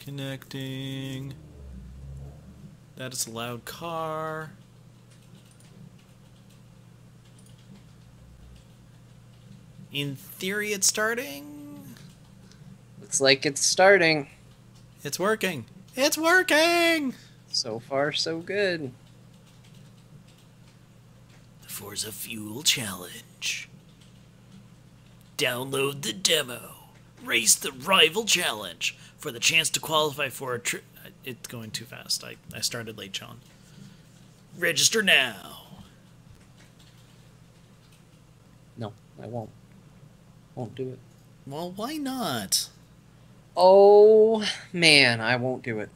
Connecting. That is a loud car. In theory, it's starting. Looks like it's starting. It's working. It's working! So far, so good. The Forza Fuel Challenge. Download the demo. Race the Rival Challenge for the chance to qualify for a trip. It's going too fast. I started late, John. Register now. No, I won't. Won't do it. Well, why not? Oh, man, I won't do it.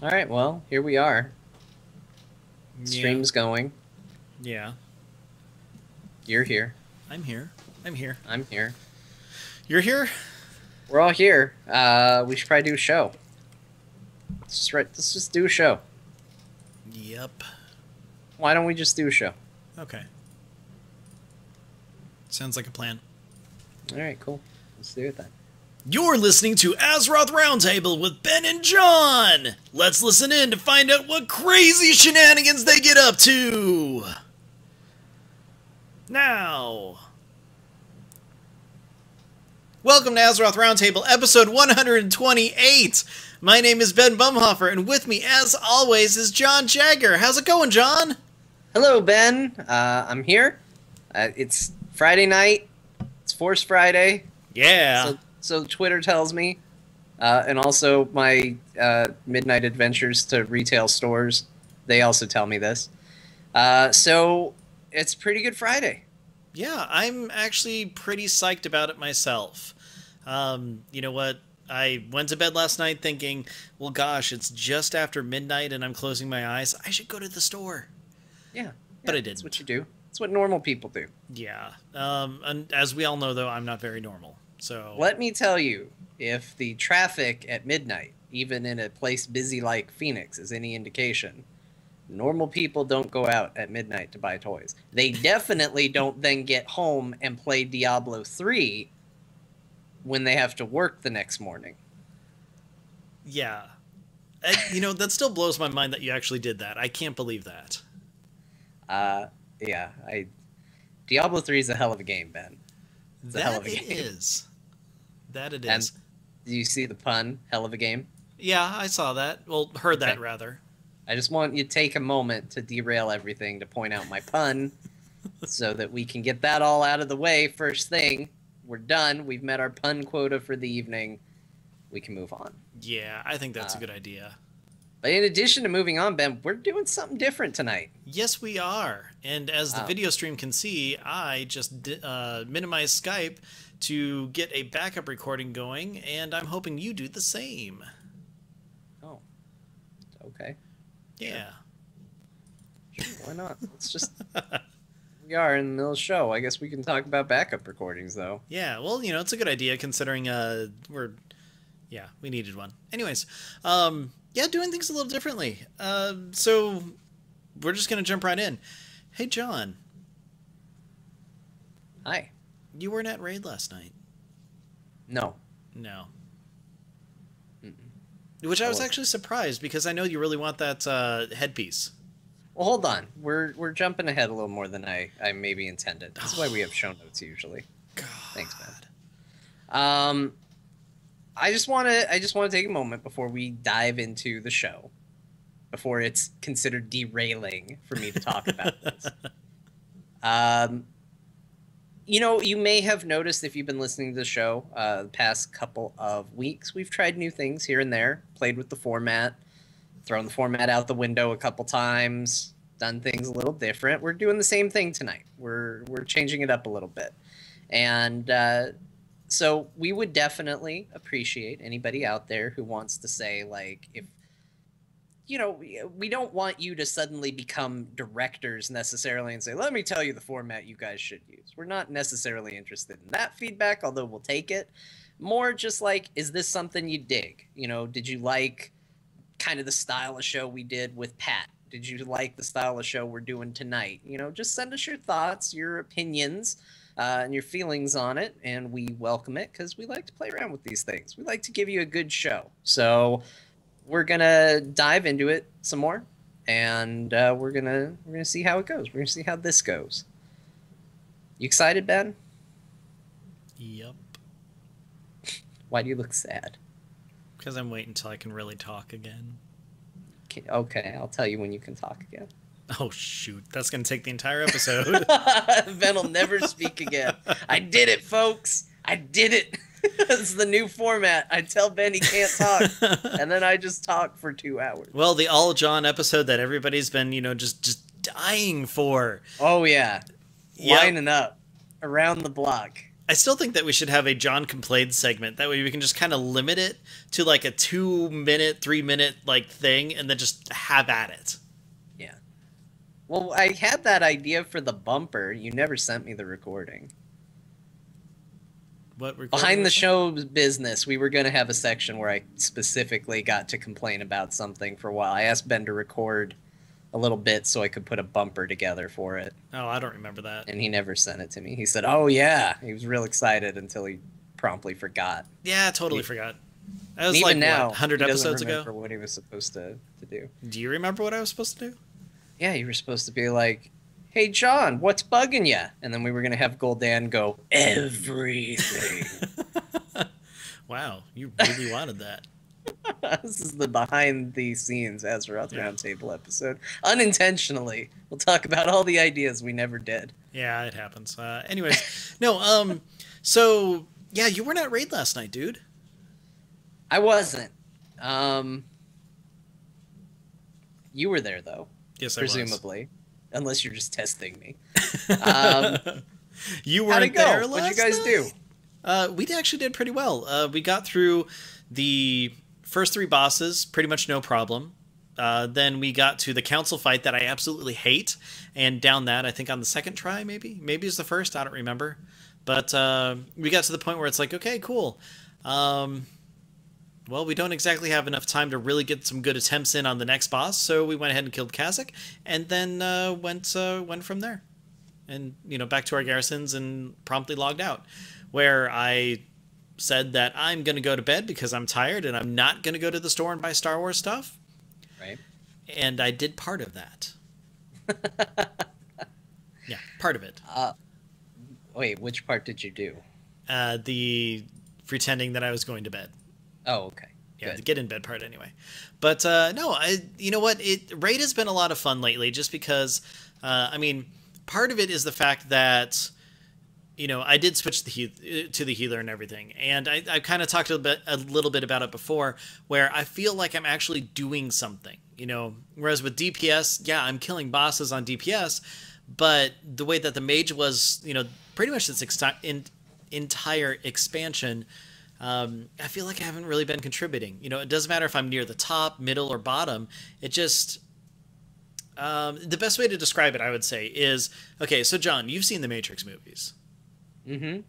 All right, well, here we are. Stream's going. Yeah. You're here. I'm here. I'm here. I'm here. You're here? We're all here. We should probably do a show. Let's just do a show. Yep. Why don't we just do a show? Okay. Sounds like a plan. All right, cool. Let's do it then. You're listening to Azeroth Roundtable with Ben and John! Let's listen in to find out what crazy shenanigans they get up to! Now... Welcome to Azeroth Roundtable, episode 128! My name is Ben Bumhofer, and with me, as always, is John Jagger. How's it going, John? Hello, Ben. I'm here. It's Friday night. It's Force Friday. Yeah. So Twitter tells me. And also my midnight adventures to retail stores. They also tell me this. So it's pretty good Friday. Yeah, I'm actually pretty psyched about it myself. You know what? I went to bed last night thinking, well, gosh, it's just after midnight and I'm closing my eyes. I should go to the store. Yeah. But I didn't. That's what you do. That's what normal people do. Yeah. And as we all know, though, I'm not very normal. So let me tell you, if the traffic at midnight, even in a place busy like Phoenix, is any indication, normal people don't go out at midnight to buy toys. They definitely don't then get home and play Diablo 3 when they have to work the next morning. Yeah. You know, that still blows my mind that you actually did that. I can't believe that. Yeah. Diablo 3 is a hell of a game, Ben. It's a hell of a game. That it And is. do you see the pun, hell of a game? Yeah, I saw that. Well, heard that, Okay. rather. I just want you to take a moment to derail everything to point out my pun so that we can get that all out of the way first thing. We're done. We've met our pun quota for the evening. We can move on. Yeah, I think that's a good idea. But in addition to moving on, Ben, we're doing something different tonight. Yes, we are. And as the video stream can see, I just minimized Skype to get a backup recording going, and I'm hoping you do the same. Oh, okay. Yeah. Sure, why not? It's just... we are in the middle of the show. I guess we can talk about backup recordings, though. Yeah, well, you know, it's a good idea considering we needed one. Anyways, yeah, doing things a little differently. So we're just going to jump right in. Hey, John. Hi. You weren't at Raid last night. No. No. Which I was actually surprised because I know you really want that headpiece. Well, hold on. We're jumping ahead a little more than I maybe intended. That's why we have show notes usually. God. Thanks, man. I just want to take a moment before we dive into the show, before it's considered derailing for me to talk about this. You know, you may have noticed if you've been listening to the show the past couple of weeks, we've tried new things here and there, played with the format, thrown the format out the window a couple times, done things a little different. We're doing the same thing tonight. We're changing it up a little bit. And so we would definitely appreciate anybody out there who wants to say, like, if, you know, we don't want you to suddenly become directors necessarily and say, let me tell you the format you guys should use. We're not necessarily interested in that feedback, although we'll take it. More just like, is this something you dig? You know, did you like kind of the style of show we did with Pat? Did you like the style of show we're doing tonight? You know, just send us your thoughts, your opinions. and your feelings on it, and we welcome it because we like to play around with these things. We like to give you a good show. So we're gonna dive into it some more, and we're gonna see how it goes. We're gonna see how this goes. You excited, Ben? Yep. Why do you look sad? Because I'm waiting until I can really talk again. Okay, I'll tell you when you can talk again. Oh, shoot. That's going to take the entire episode. Ben will never speak again. I did it, folks. I did it. It's the new format. I tell Ben he can't talk, and then I just talk for 2 hours. Well, the All John episode that everybody's been, just dying for. Oh, yeah. Yep. Lining up around the block. I still think that we should have a John Complained segment. That way we can just kind of limit it to like a 2-minute, 3-minute like thing, and then just have at it. Yeah. Well, I had that idea for the bumper. You never sent me the recording. What recording? Behind the show business, we were going to have a section where I specifically got to complain about something for a while. I asked Ben to record a little bit so I could put a bumper together for it. Oh, I don't remember that. And he never sent it to me. He said, "Oh, yeah." He was real excited until he promptly forgot. Yeah, I totally forgot. That was And like, even now, 100 he doesn't episodes ago? remember what he was supposed to do. Do you remember what I was supposed to do? Yeah, you were supposed to be like, "Hey, John, what's bugging you?" And then we were going to have Gul'dan go, "Everything." Wow, you really wanted that. This is the behind the scenes Azeroth Roundtable episode. Unintentionally, we'll talk about all the ideas we never did. Yeah, it happens. Anyways, no, so, yeah, you weren't at Raid last night, dude. I wasn't. You were there, though. Yes, I presumably. Unless you're just testing me. You How'd it weren't go? there last What'd you guys night? We actually did pretty well. We got through the first 3 bosses pretty much no problem. Then we got to the council fight that I absolutely hate, and down that, I think on the second try, maybe it's the first, I don't remember. But we got to the point where it's like, okay, cool. Well, we don't exactly have enough time to really get some good attempts in on the next boss, so we went ahead and killed Kha'Zix, and then went from there. And, back to our garrisons and promptly logged out, where I said that I'm going to go to bed because I'm tired and I'm not going to go to the store and buy Star Wars stuff. Right. And I did part of that. Yeah, part of it. Wait, which part did you do? The pretending that I was going to bed. Oh, okay. Yeah, Good. the get in bed part anyway. But no, you know what? Raid has been a lot of fun lately just because, part of it is the fact that, I did switch to the healer and everything. And I kind of talked a little bit about it before, where I feel like I'm actually doing something, Whereas with DPS, yeah, I'm killing bosses on DPS, but the way that the mage was, pretty much this entire expansion, I feel like I haven't really been contributing. It doesn't matter if I'm near the top, middle, or bottom. It just... the best way to describe it, I would say, is... Okay, so John, you've seen the Matrix movies. Mm-hmm.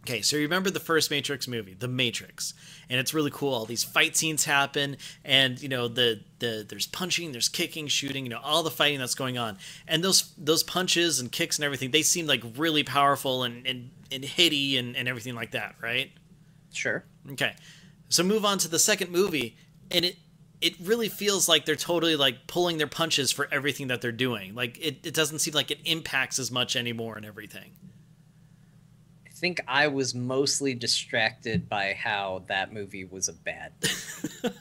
Okay, so you remember the first Matrix movie, The Matrix, and it's really cool. All these fight scenes happen, and there's punching, there's kicking, shooting, all the fighting that's going on, and those punches and kicks and everything, they seem like really powerful and hitty and everything like that, right? Sure. Okay, so move on to the second movie, and it really feels like they're totally like pulling their punches for everything that they're doing. Like it doesn't seem like it impacts as much anymore and everything. I think I was mostly distracted by how that movie was a bad movie.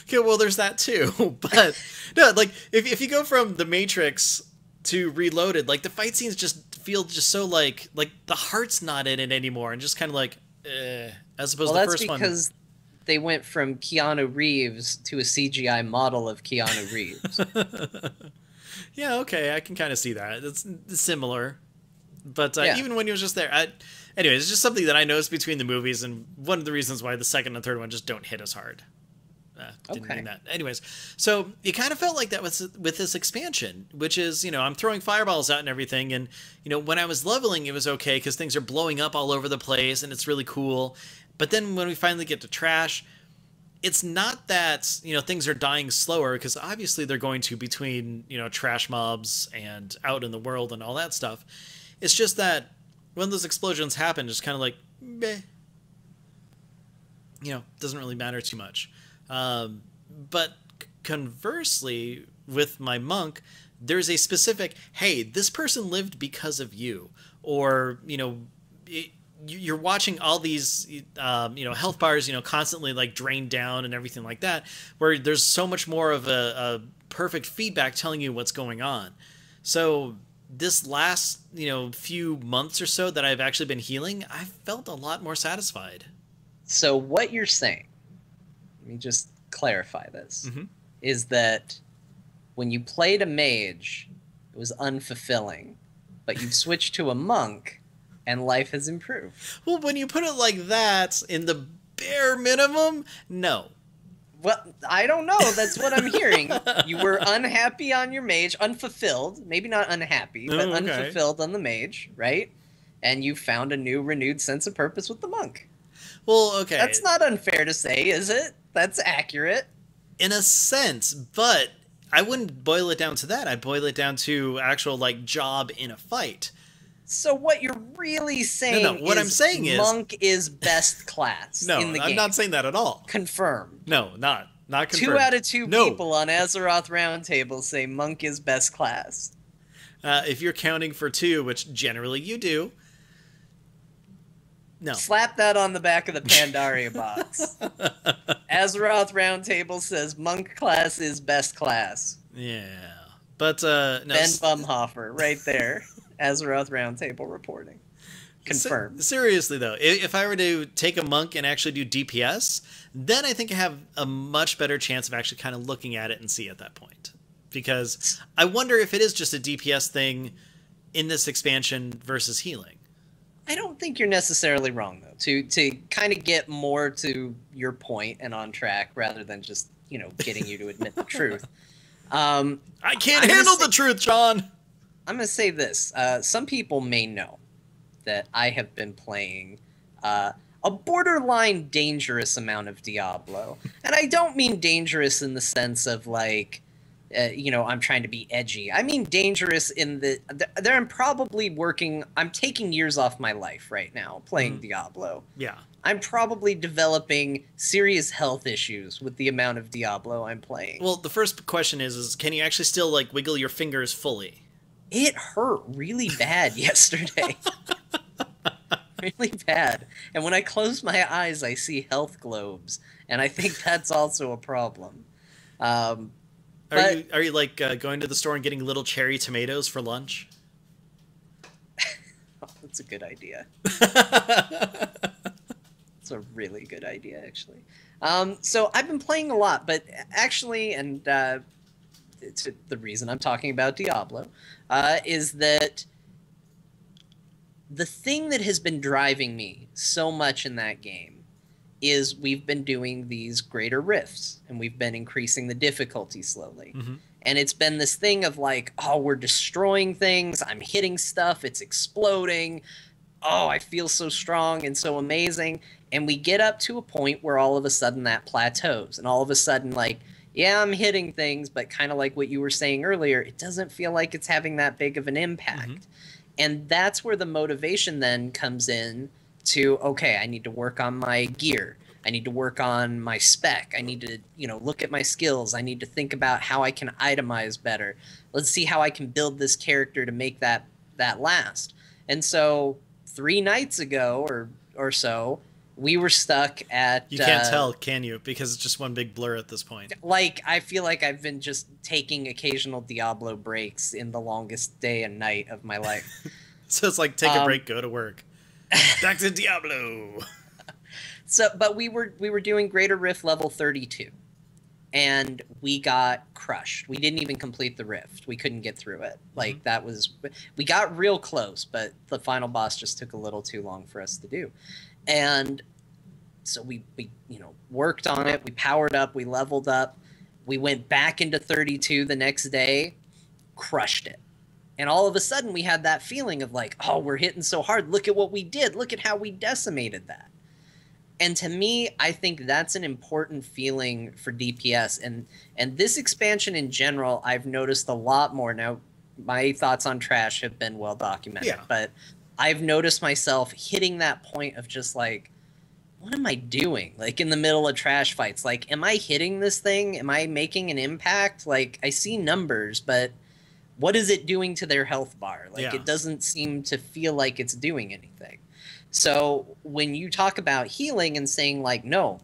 Okay, well, there's that too. But no, like if you go from The Matrix to Reloaded, like the fight scenes just feel just so like the heart's not in it anymore, and just kind of like as opposed to the first one. Well, that's because they went from Keanu Reeves to a CGI model of Keanu Reeves. Yeah, okay, I can kind of see that. It's similar. But Yeah. even when he was just there, anyway, it's just something that I noticed between the movies, and one of the reasons why the second and third one just don't hit as hard. Didn't Okay. mean that. Anyways, so it kind of felt like that with this expansion, which is, I'm throwing fireballs out and everything, and, when I was leveling, it was okay, because things are blowing up all over the place, and it's really cool. But then when we finally get to trash, it's not that, things are dying slower, because obviously they're going to between, trash mobs and out in the world and all that stuff. It's just that when those explosions happen, just kind of like, meh. Doesn't really matter too much. But conversely, with my monk, there's a specific, hey, this person lived because of you. Or, you're watching all these, health bars, constantly like drain down and everything like that, where there's so much more of a perfect feedback telling you what's going on. So this last, few months or so that I've actually been healing, I've felt a lot more satisfied. So what you're saying, let me just clarify this, is that when you played a mage, it was unfulfilling, but you've switched to a monk, and life has improved. Well, when you put it like that, in the bare minimum, no. Well, I don't know. That's what I'm hearing. You were unhappy on your mage, unfulfilled. Maybe not unhappy, but unfulfilled on the mage, right? And you found a new, renewed sense of purpose with the monk. Well, okay. That's not unfair to say, is it? That's accurate. In a sense, but I wouldn't boil it down to that. I'd boil it down to actual, like, job in a fight. So what you're really saying what I'm saying is monk is best class in the game. I'm not saying that at all. Confirmed. No, not confirmed. 2 out of 2 people on Azeroth Roundtable say monk is best class. If you're counting for 2, which generally you do, no. Slap that on the back of the Pandaria box. Azeroth Roundtable says monk class is best class. Yeah. But, no. Ben Bumhofer, right there. Azeroth Roundtable reporting. Confirmed. Seriously, though, if I were to take a monk and actually do DPS, then I think I have a much better chance of actually kind of looking at it and see at that point. Because I wonder if it is just a DPS thing in this expansion versus healing. I don't think you're necessarily wrong, though, to kind of get more to your point and on track rather than just, getting you to admit the truth. I can't handle the truth, John! I'm going to say this. Some people may know that I have been playing a borderline dangerous amount of Diablo. And I don't mean dangerous in the sense of, like, I'm trying to be edgy. I mean dangerous in I'm probably working, I'm taking years off my life right now playing Diablo. Yeah. I'm probably developing serious health issues with the amount of Diablo I'm playing. Well, the first question is can you actually still, like, wiggle your fingers fully? It hurt really bad yesterday. Really bad. And when I close my eyes, I see health globes. And I think that's also a problem. Are you like going to the store and getting little cherry tomatoes for lunch? Oh, that's a good idea. It's a really good idea, actually. So I've been playing a lot, but actually, and it's the reason I'm talking about Diablo, is that the thing that has been driving me so much in that game is we've been doing these greater rifts, and we've been increasing the difficulty slowly. And it's been this thing of like, oh, we're destroying things, I'm hitting stuff, it's exploding, oh, I feel so strong and so amazing. And we get up to a point where all of a sudden that plateaus, and all of a sudden, like, yeah, I'm hitting things, but kind of like what you were saying earlier, it doesn't feel like it's having that big of an impact. And that's where the motivation then comes in to, okay, I need to work on my gear. I need to work on my spec. I need to, look at my skills. I need to think about how I can itemize better. Let's see how I can build this character to make that last. And so 3 nights ago or so, we were stuck at... You can't tell, can you? Because it's just one big blur at this point. Like, I feel like I've been just taking occasional Diablo breaks in the longest day and night of my life. So it's like, take a break, go to work. Back to Diablo! But we were doing Greater Rift level 32. And we got crushed. We didn't even complete the rift. We couldn't get through it. Like, we got real close, but the final boss just took a little too long for us to do. And so we worked on it. We powered up. We leveled up. We went back into 32 the next day, crushed it. And all of a sudden we had that feeling of like, oh, we're hitting so hard. Look at what we did. Look at how we decimated that. And to me, I think that's an important feeling for DPS. And this expansion in general, I've noticed a lot more. Now, my thoughts on trash have been well documented. Yeah. But I've noticed myself hitting that point of just like, what am I doing? Like in the middle of trash fights, like, am I hitting this thing? Am I making an impact? Like, I see numbers, but what is it doing to their health bar? Like, Yeah. it doesn't seem to feel like it's doing anything. So when you talk about healing and saying like, no,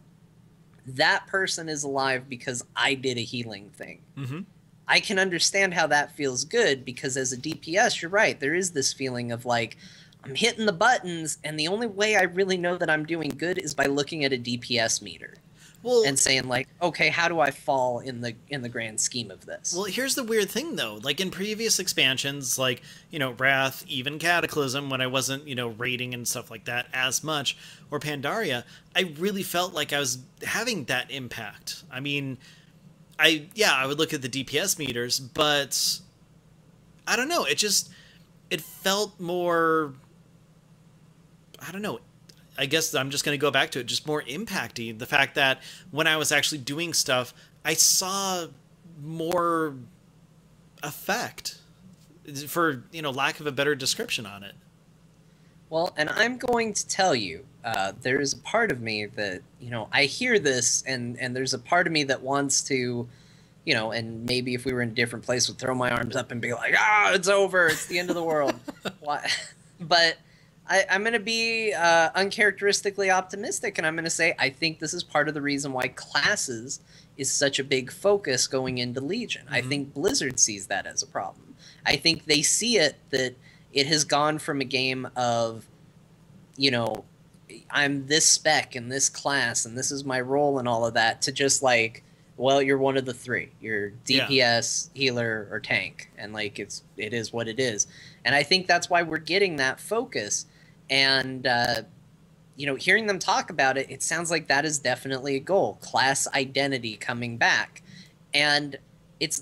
that person is alive because I did a healing thing. Mm-hmm. I can understand how that feels good because as a DPS, you're right. There is this feeling of like, I'm hitting the buttons, and the only way I really know that I'm doing good is by looking at a DPS meter Well, and saying like, okay, how do I fall in the grand scheme of this? well, here's the weird thing though. Like in previous expansions, like, Wrath, even Cataclysm, when I wasn't, raiding and stuff like that as much, or Pandaria, I really felt like I was having that impact. I mean, I would look at the DPS meters, but I don't know. It felt more. I don't know. I guess I'm just going to go back to it, just more impacty. The fact that when I was actually doing stuff, I saw more effect, for lack of a better description on it. Well, and I'm going to tell you, there's a part of me that, I hear this, and there's a part of me that wants to, and maybe if we were in a different place, would throw my arms up and be like, it's over, it's the end of the world. Why? But I'm going to be uncharacteristically optimistic, and I'm going to say I think this is part of the reason why classes is such a big focus going into Legion. I think Blizzard sees that as a problem. I think they see it that it has gone from a game of, I'm this spec in this class and this is my role and all of that, to just like, well, you're one of the three. You're DPS, healer, or tank, and like it is what it is. And I think that's why we're getting that focus. And hearing them talk about it, it sounds like that is definitely a goal. Class identity coming back, and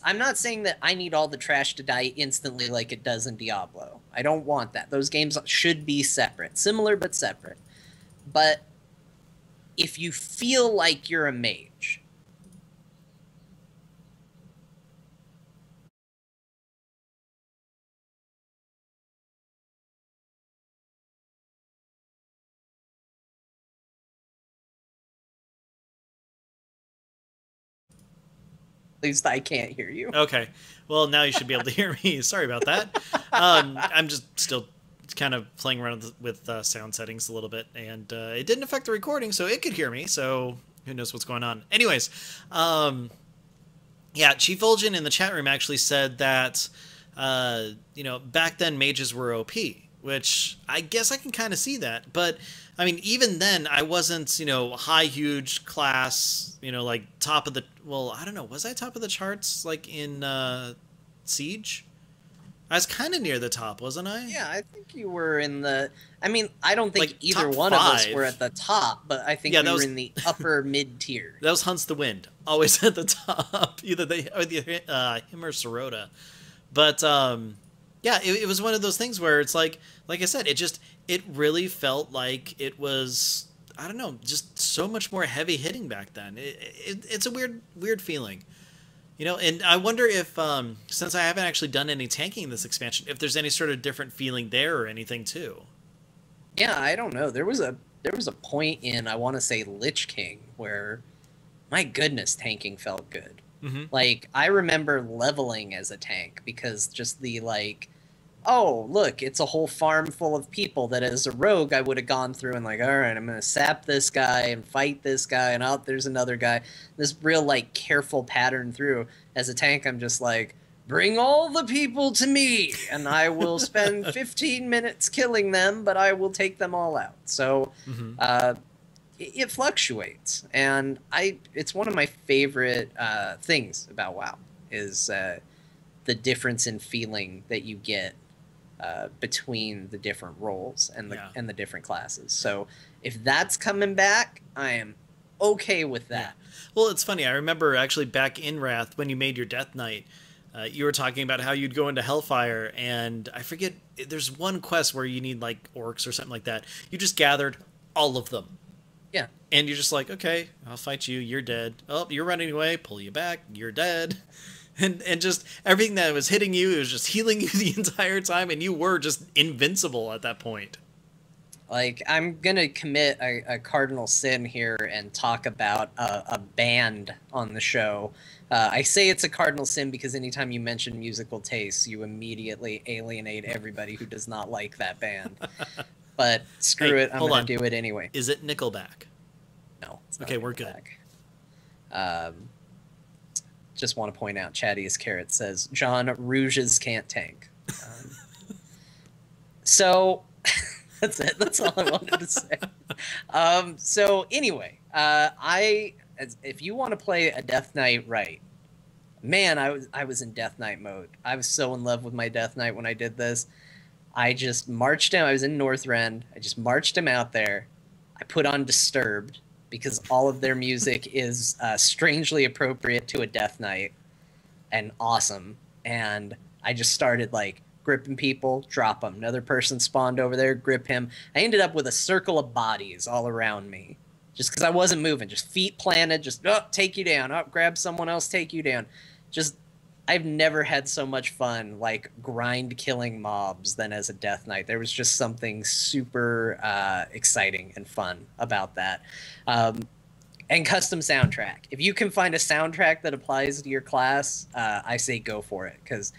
I'm not saying that I need all the trash to die instantly like it does in Diablo. I don't want that. Those games should be separate, similar but separate. But if you feel like you're a mage, at least I can't hear you. Okay. Well, now you should be able to hear me. Sorry about that. I'm just still kind of playing around with sound settings a little bit, and it didn't affect the recording, so it could hear me. So who knows what's going on? Anyways, yeah, Chief Vol'jin in the chat room actually said that back then mages were OP, which I guess I can kind of see that. But I mean, even then, I wasn't, high, huge class, like top of the, well, I don't know, was I top of the charts, like in Siege? I was kind of near the top, wasn't I? Yeah, I think you were in the, I mean, I don't think like either top one 5. of us were at the top, but I think we were in the upper mid-tier. That was Hunts the Wind, always at the top, either him or Sorota. But yeah, it was one of those things where it's like I said, it really felt like it was, I don't know, just so much more heavy hitting back then. It's a weird feeling, and I wonder if since I haven't actually done any tanking in this expansion, if there's any sort of different feeling there or anything too. Yeah, I don't know. There was a point in, I want to say, Lich King where, my goodness, tanking felt good. Mm-hmm. Like, I remember leveling as a tank because just the, like, oh, look, it's a whole farm full of people that as a rogue I would have gone through and like, all right, I'm going to sap this guy and fight this guy, and out there's another guy. This real, like, careful pattern through. As a tank, I'm just like, bring all the people to me, and I will spend 15 minutes killing them, but I will take them all out. So, it fluctuates, and it's one of my favorite things about WoW is the difference in feeling that you get between the different roles and the different classes. So if that's coming back, I am okay with that. Yeah. Well, it's funny. I remember actually back in Wrath when you made your Death Knight, you were talking about how you'd go into Hellfire, and I forget, there's one quest where you need like orcs or something like that. You just gathered all of them. Yeah. And you're just like, okay, I'll fight you. You're dead. Oh, you're running away. Pull you back. You're dead. and just everything that was hitting you, it was just healing you the entire time, and you were just invincible at that point. Like, I'm gonna commit a cardinal sin here and talk about a band on the show. I say it's a cardinal sin because anytime you mention musical tastes, you immediately alienate everybody who does not like that band. But screw it, I'm gonna do it anyway. Is it Nickelback? No. It's okay, not we're good. Just want to point out, Chattiest Carrot says, John, Rouges can't tank. So... That's it. That's all I wanted to say. So anyway, if you want to play a Death Knight right, man, I was in Death Knight mode. I was so in love with my Death Knight when I did this. I just marched him. I was in Northrend. I just marched him out there. I put on Disturbed because all of their music is strangely appropriate to a Death Knight and awesome. And I just started like gripping people, drop them. Another person spawned over there, grip him. I ended up with a circle of bodies all around me just because I wasn't moving. Just feet planted, just, take you down. Grab someone else, take you down. Just, I've never had so much fun, like, grind killing mobs than as a Death Knight. There was just something super exciting and fun about that. And custom soundtrack. If you can find a soundtrack that applies to your class, I say go for it, because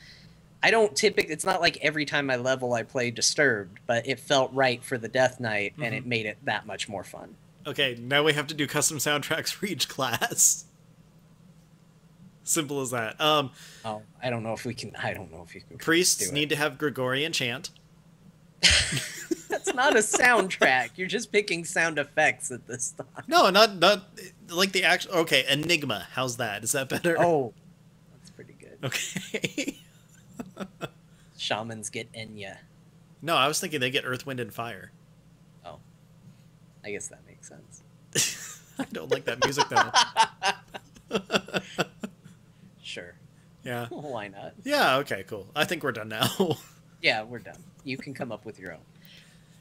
I don't it's not like every time I level I play Disturbed, but it felt right for the Death Knight, and it made it that much more fun. Okay, now we have to do custom soundtracks for each class. Simple as that. I don't know if we can. I don't know if you can. Priests need to have Gregorian chant. That's not a soundtrack. You're just picking sound effects at this time. No, not like the actual. Okay, Enigma. How's that? Is that better? Oh, that's pretty good. Okay. Shamans get Enya. No, I was thinking they get Earth, Wind, and Fire. Oh, I guess that makes sense. I don't like that music though. Sure. Yeah. Why not? Yeah. Okay. Cool. I think we're done now. Yeah, we're done. You can come up with your own.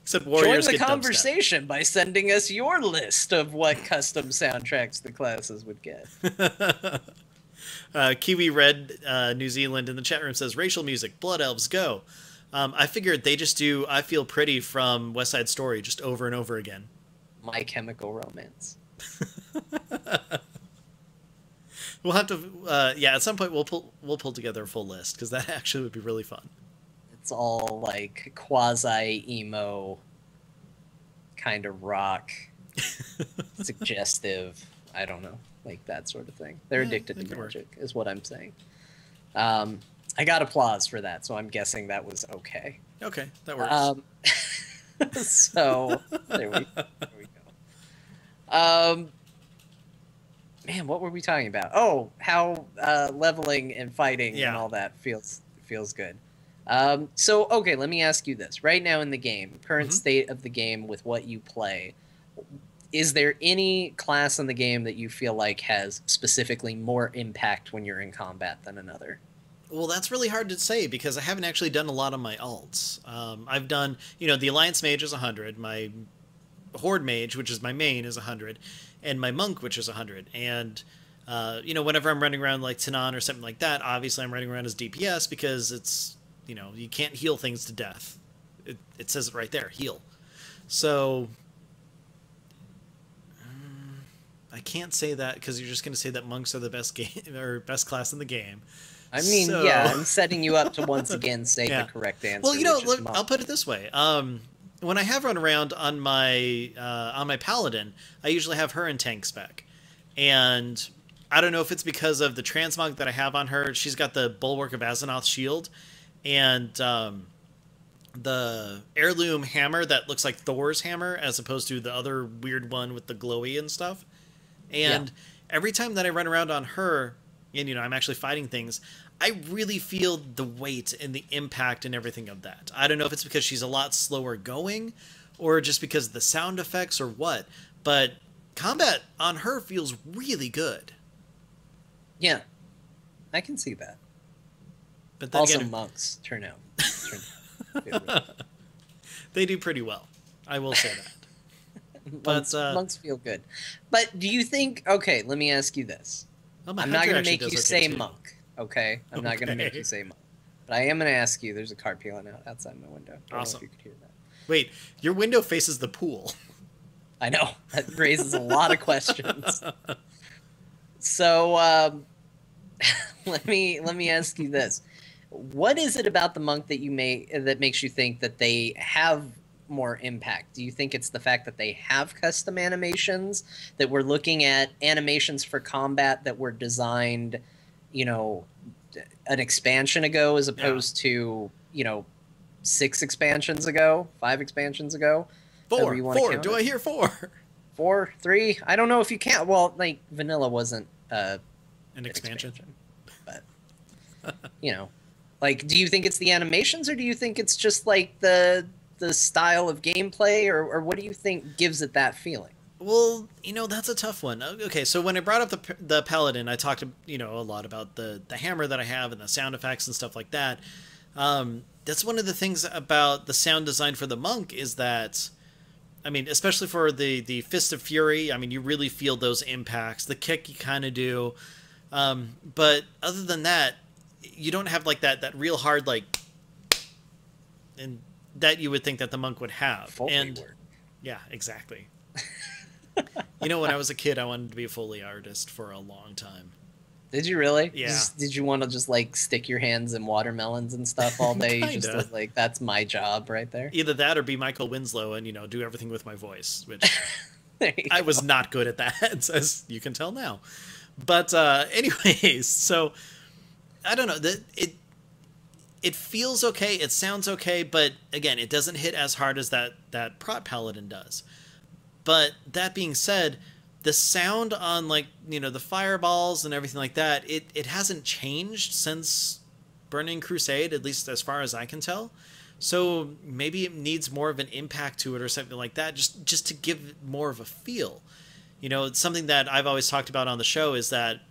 Except Warriors Join the get conversation by sending us your list of what custom soundtracks the classes would get. Kiwi Red, New Zealand in the chat room says, racial music, Blood Elves, go. I figured they just do I Feel Pretty from West Side Story just over and over again. My Chemical Romance. We'll have to, yeah, at some point we'll pull together a full list, because that actually would be really fun. It's all like quasi-emo kind of rock, suggestive, I don't know, like that sort of thing. They're addicted to magic, is what I'm saying. I got applause for that, so I'm guessing that was okay. Okay, that works. So, there we go. Man, what were we talking about? Oh, how leveling and fighting and all that feels good. So, okay, let me ask you this. Right now in the game, current state of the game with what you play, is there any class in the game that you feel like has specifically more impact when you're in combat than another? Well, that's really hard to say because I haven't actually done a lot of my alts. I've done, the Alliance Mage is 100, my Horde Mage, which is my main, is 100, and my Monk, which is 100. And, whenever I'm running around like Tanan or something like that, obviously I'm running around as DPS because it's, you can't heal things to death. It says it right there, heal. So, I can't say that because you're just going to say that Monks are the best game or best class in the game. I mean, yeah, I'm setting you up to once again say the correct answer. Well, I'll put it this way. When I have run around on my Paladin, I usually have her in tank spec. And I don't know if it's because of the transmog that I have on her. She's got the Bulwark of Azeroth shield. And the heirloom hammer that looks like Thor's hammer as opposed to the other weird one with the glowy and stuff. And every time that I run around on her, and I'm actually fighting things, I really feel the weight and the impact and everything of that. I don't know if it's because she's a lot slower going or just because of the sound effects or what, but combat on her feels really good. Yeah, I can see that. But then also, again, monks turn out. They do pretty well. I will say that. Monks feel good. But do you think... Okay, let me ask you this. I'm not going to make you say monk. Okay, I'm not gonna make Okay. you say monk, but I am gonna ask you. There's a car peeling out outside my window. Don't know if Awesome. you could hear that. Wait, your window faces the pool. I know that raises a lot of questions. So let me ask you this: what is it about the monk that makes you think that they have more impact? Do you think it's the fact that they have custom animations, that we're looking at animations for combat that were designed, you know, an expansion ago as Yeah. opposed to, 6 expansions ago, 5 expansions ago, however Four. you want to Four. count Do it? I hear four? 4, 3? I don't know if you count. Well, like vanilla wasn't An an expansion. expansion, but you know, like, do you think it's the animations, or do you think it's just like the style of gameplay, or what do you think gives it that feeling? Well, that's a tough one. Okay, so when I brought up the paladin, I talked, a lot about the hammer that I have and the sound effects and stuff like that. That's one of the things about the sound design for the monk is that, I mean, especially for the Fist of Fury, I mean, you really feel those impacts. The kick you kind of do, but other than that, you don't have like that real hard like, and that you would think that the monk would have. Foley And work. yeah, exactly. When I was a kid, I wanted to be a Foley artist for a long time. Did you really? Yeah. Did you want to just like stick your hands in watermelons and stuff all day? You just Kinda. was like, that's my job right there. Either that or be Michael Winslow and, do everything with my voice, which There you I go. was not good at that, as you can tell now. But anyways, so I don't know. It feels okay, it sounds okay, but again, it doesn't hit as hard as that Prot Paladin does. But that being said, the sound on like the fireballs and everything like that, it hasn't changed since Burning Crusade, at least as far as I can tell. So maybe it needs more of an impact to it or something like that, just to give it more of a feel. It's something that I've always talked about on the show is that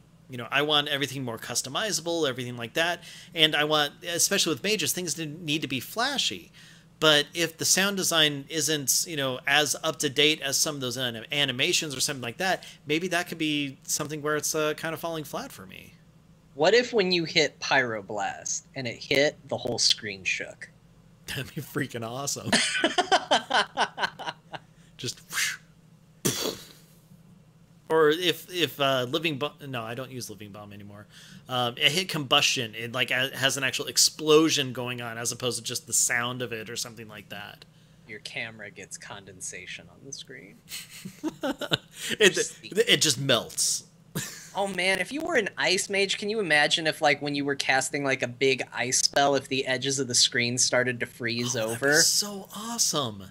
I want everything more customizable, everything like that, and I want, especially with mages, things need to be flashy. But if the sound design isn't, as up to date as some of those animations or something like that, maybe that could be something where it's kind of falling flat for me. What if when you hit Pyroblast and it hit, the whole screen shook? That'd be freaking awesome. Just whoosh. Or if living bomb, no, I don't use living bomb anymore. It hit combustion, it like has an actual explosion going on as opposed to just the sound of it or something like that. Your camera gets condensation on the screen. It just melts. Oh man, if you were an ice mage, can you imagine if like when you were casting like a big ice spell, if the edges of the screen started to freeze That'd be over? so awesome.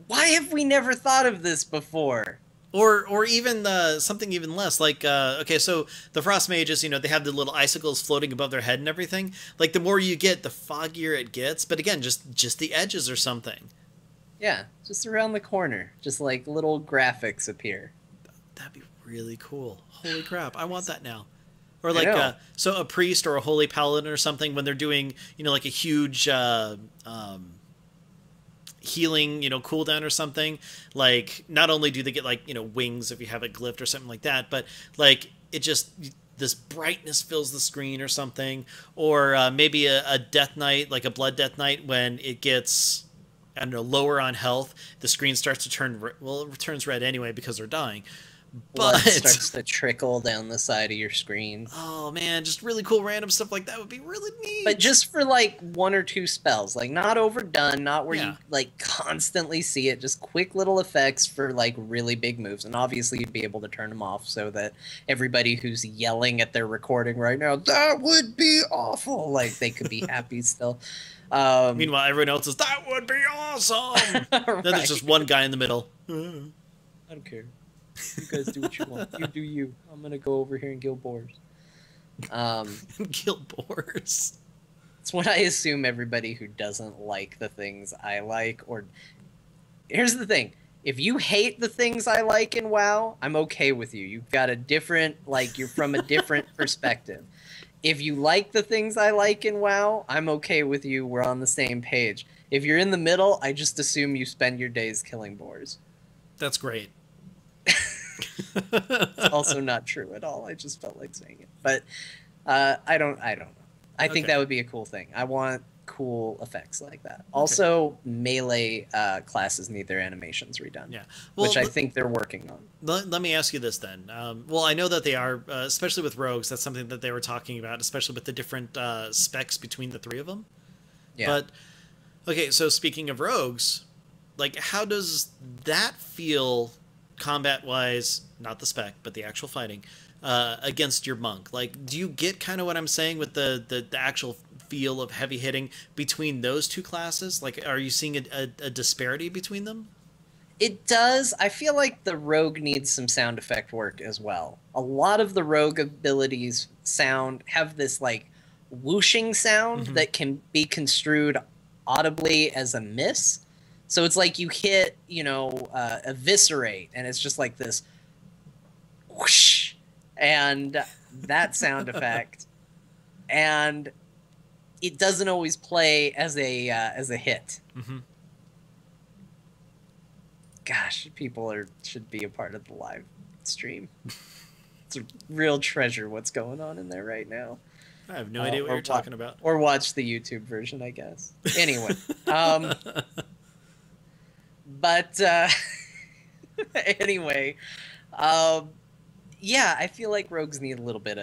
Why have we never thought of this before? Or even something even less like okay, so the frost mages, they have the little icicles floating above their head and everything. Like the more you get, the foggier it gets. But again, just the edges or something. Yeah, just around the corner, just like little graphics appear. That'd be really cool. Holy crap, I want that now. Or I like know. so a priest or a holy paladin or something when they're doing like a huge healing cooldown or something, like not only do they get like wings if you have it glyphed or something like that, but like it just this brightness fills the screen or something. Or maybe a death knight, like a blood death knight, when it gets, I don't know, lower on health, the screen starts to turn well, it turns red anyway because they're dying. Blood But starts to trickle down the side of your screen. oh man, just really cool random stuff like that would be really neat. But just for like 1 or 2 spells, like not overdone, not where Yeah. you like constantly see it, just quick little effects for like really big moves. And obviously you'd be able to turn them off so that everybody who's yelling at their recording right now, that would be awful, like they could be happy still. Meanwhile, everyone else is, that would be awesome. Then there's just one guy in the middle. I don't care. You guys do what you want. You do you. I'm gonna go over here and kill boars. Kill boars. It's what I assume everybody who doesn't like the things I like, or here's the thing. If you hate the things I like in WoW, I'm okay with you. You've got a different, like, you're from a different perspective. If you like the things I like in WoW, I'm okay with you. We're on the same page. If you're in the middle, I just assume you spend your days killing boars. That's great. It's also not true at all. I just felt like saying it. But I don't know. I think Okay. that would be a cool thing. I want cool effects like that. Okay. Also, melee classes need their animations redone, Yeah. which Well, I think they're working on. let me ask you this then. Well, I know that they are, especially with rogues. That's something that they were talking about, especially with the different specs between the three of them. Yeah. But okay, so speaking of rogues, like how does that feel combat wise, not the spec, but the actual fighting, against your monk? Like, do you get kind of what I'm saying with the actual feel of heavy hitting between those two classes? Like, are you seeing a disparity between them? It does. I feel like the rogue needs some sound effect work as well. A lot of the rogue abilities have this like whooshing sound Hmm. that can be construed audibly as a miss. So it's like you hit, eviscerate, and it's just like this whoosh, and that sound effect, and it doesn't always play as a hit. Hmm. Gosh, should be a part of the live stream. It's a real treasure what's going on in there right now. I have no idea what Or you're talking about. or watch the YouTube version, I guess. Anyway, um, but anyway, um, yeah, I feel like rogues need a little bit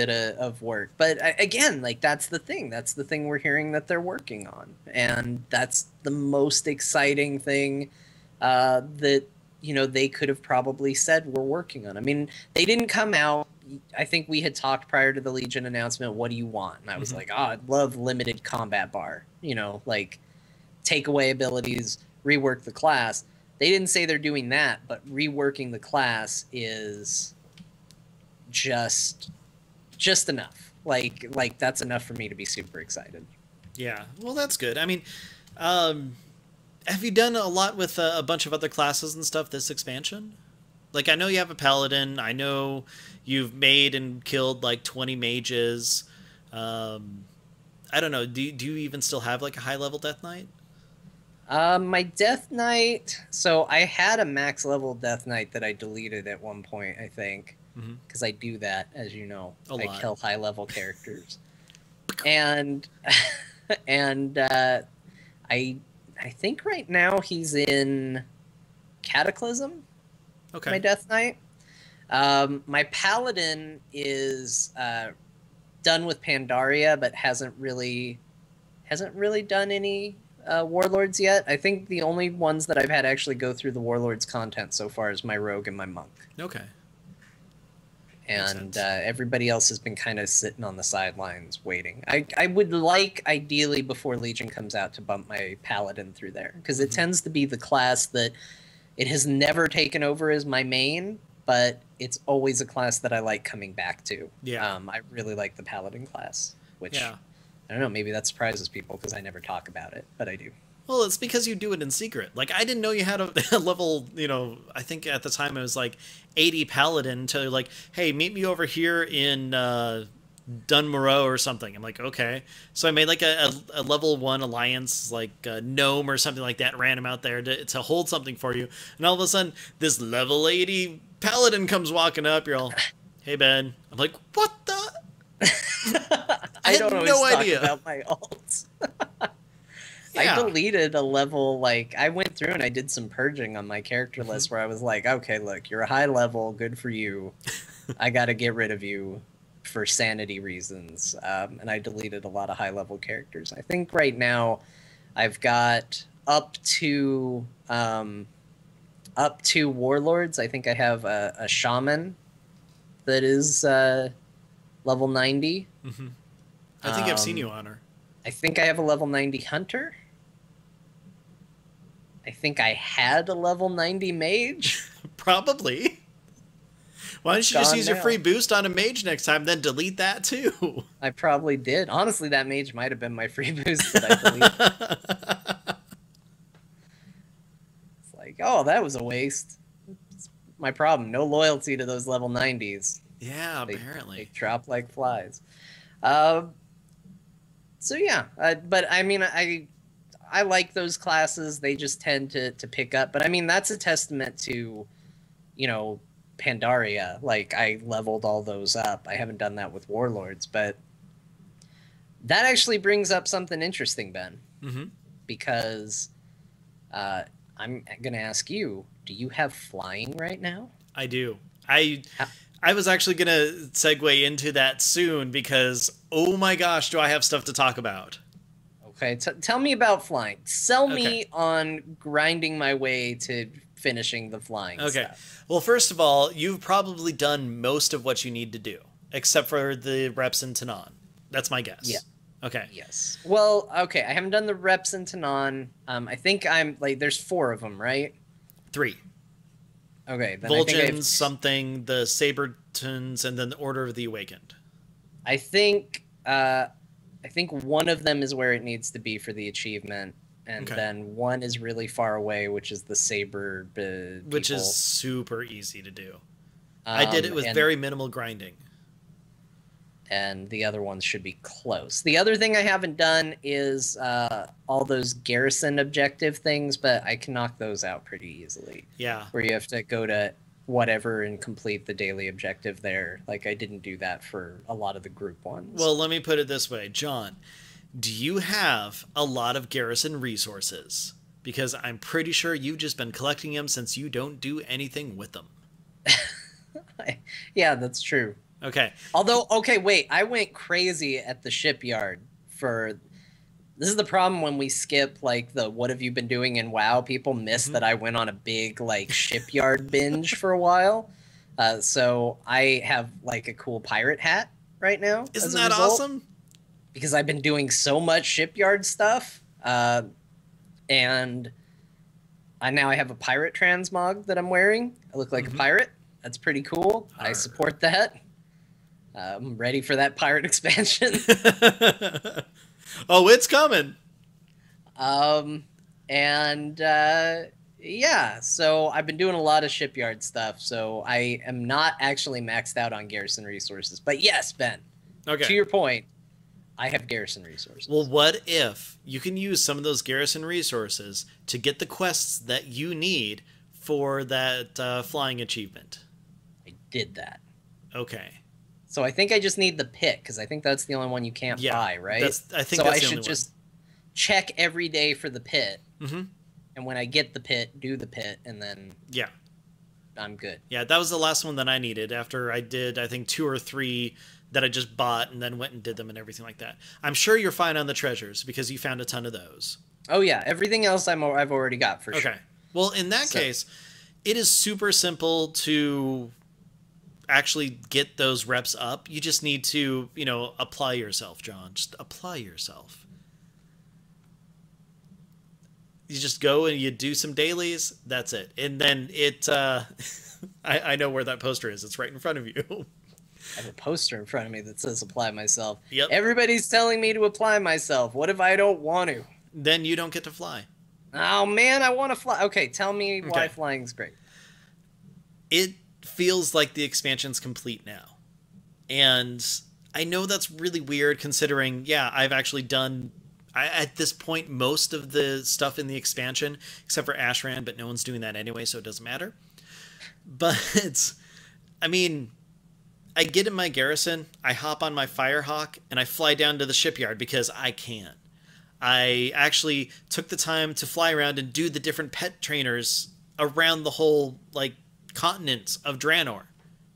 of work. But again, like that's the thing. That's the thing we're hearing that they're working on, and that's the most exciting thing that they could have probably said we're working on. I mean, they didn't come out. I think we had talked prior to the Legion announcement. What do you want? And I was Hmm. like, oh, I'd love limited combat bar. Like take away abilities, rework the class. They didn't say they're doing that, but reworking the class is just enough. Like that's enough for me to be super excited. Yeah, well, that's good. I mean, um, have you done a lot with a bunch of other classes and stuff this expansion? Like, I know you have a paladin. I know you've made and killed like 20 mages. Um, I don't know. Do you even still have like a high level Death Knight? My Death Knight. So I had a max level Death Knight that I deleted at one point, I think, Hmm. because I do that, as you know. A I lot. kill high level characters, and and I think right now he's in Cataclysm. My Okay. Death Knight. My Paladin is done with Pandaria, but hasn't really done any Warlords yet. I think the only ones that I've had actually go through the Warlords content so far is my Rogue and my Monk. Okay. Makes And sense. everybody else has been kind of sitting on the sidelines waiting. I would like, ideally, before Legion comes out, to bump my Paladin through there, because it Hmm. tends to be the class that it has never taken over as my main, but it's always a class that I like coming back to. Yeah. I really like the Paladin class, which, Yeah. I don't know, maybe that surprises people because I never talk about it, but I do. Well, it's because you do it in secret. Like, I didn't know you had a level, I think at the time it was like 80 paladin to like, hey, meet me over here in Dunmoreau or something. I'm like, okay. So I made like a level 1 alliance, like gnome or something like that, ran him out there to hold something for you. And all of a sudden, this level 80 paladin comes walking up. You're all, hey, Ben. I'm like, what the? I I had don't always no talk idea. about my alts. I Yeah. deleted a level, like, I went through and I did some purging on my character Mm-hmm. list where I was like, okay, look, you're a high level, good for you. I got to get rid of you for sanity reasons. And I deleted a lot of high level characters. I think right now I've got up to Warlords. I think I have a Shaman that is level 90. Mm-hmm. I think I've seen Um, you on her. I think I have a level 90 Hunter. I think I had a level 90 Mage. Probably. Why don't you just Gone use your now. free boost on a mage next time, then delete that too? I probably did. Honestly, that Mage might have been my free boost that I deleted. It's like, oh, that was a waste. It's my problem. No loyalty to those level 90s. Yeah, They apparently. drop like flies. Um, so yeah, but I mean, I like those classes. They just tend to pick up. But I mean, that's a testament to, you know, Pandaria. Like, I leveled all those up. I haven't done that with Warlords, but that actually brings up something interesting, Ben, Mm-hmm. because I'm going to ask you, do you have flying right now? I do. I How, I was actually gonna segue into that soon because oh my gosh, do I have stuff to talk about? okay, tell me about flying. Sell Okay. me on grinding my way to finishing the flying Okay. stuff. Well, first of all, you've probably done most of what you need to do, except for the reps in Tanan. That's my Yeah. guess. Okay. Yes. Well, okay. I haven't done the reps in Tanan. I think I'm like, there's 4 of them, right? 3. Okay. Then I think I have. Vol'jin, something, the Sabertons, and then the Order of the Awakened. I think. I think one of them is where it needs to be for the achievement, and Okay. then one is really far away, which is the saber. Which is People. super easy to do. I did it with And very minimal grinding. and the other ones should be close. The other thing I haven't done is all those garrison objective things, but I can knock those out pretty easily. Yeah. Where you have to go to whatever and complete the daily objective there. Like, I didn't do that for a lot of the group ones. Well, let me put it this way, John. Do you have a lot of garrison resources? Because I'm pretty sure you've just been collecting them since you don't do anything with them. Yeah, that's true. Okay. Although, okay, wait, I went crazy at the shipyard for. This is the problem when we skip like the "What have you been doing in WoW?" People miss that I went on a big like shipyard binge for a while. So I have like a cool pirate hat right now. Isn't as a that result, awesome? Because I've been doing so much shipyard stuff, and now I have a pirate transmog that I'm wearing. I look like a pirate. That's pretty cool. I support that. I'm ready for that pirate expansion. Oh, it's coming. And yeah, so I've been doing a lot of shipyard stuff. So I am not actually maxed out on garrison resources. But yes, Ben, Okay. to your point, I have garrison resources. Well, what if you can use some of those garrison resources to get the quests that you need for that flying achievement? I did that. Okay. So I think I just need the pit because I think that's the only one you can't Yeah, buy, right? I think so that's I the should only just check every day for the pit, Mm-hmm. and when I get the pit, do the pit, and then Yeah. I'm good. Yeah, that was the last one that I needed after I did, I think, 2 or 3 that I just bought and then went and did them and everything like that. I'm sure you're fine on the treasures because you found a ton of those. Oh yeah, everything else I've already got for sure. Okay. Well, in that case, it is super simple to actually get those reps up. You just need to, apply yourself, John. Just apply yourself. You just go and you do some dailies. That's it. And then I know where that poster is. It's right in front of you. I have a poster in front of me that says apply myself. Yep. Everybody's telling me to apply myself. What if I don't want to? Then you don't get to fly. Oh man, I want to fly. Okay, tell me why Okay. flying's great. It feels like the expansion's complete now. And I know that's really weird considering, yeah, I've actually done, at this point, most of the stuff in the expansion, except for Ashran, but no one's doing that anyway, so it doesn't matter. But, I mean, I get in my garrison, I hop on my Firehawk, and I fly down to the shipyard because I can. I actually took the time to fly around and do the different pet trainers around the whole, continent of Draenor,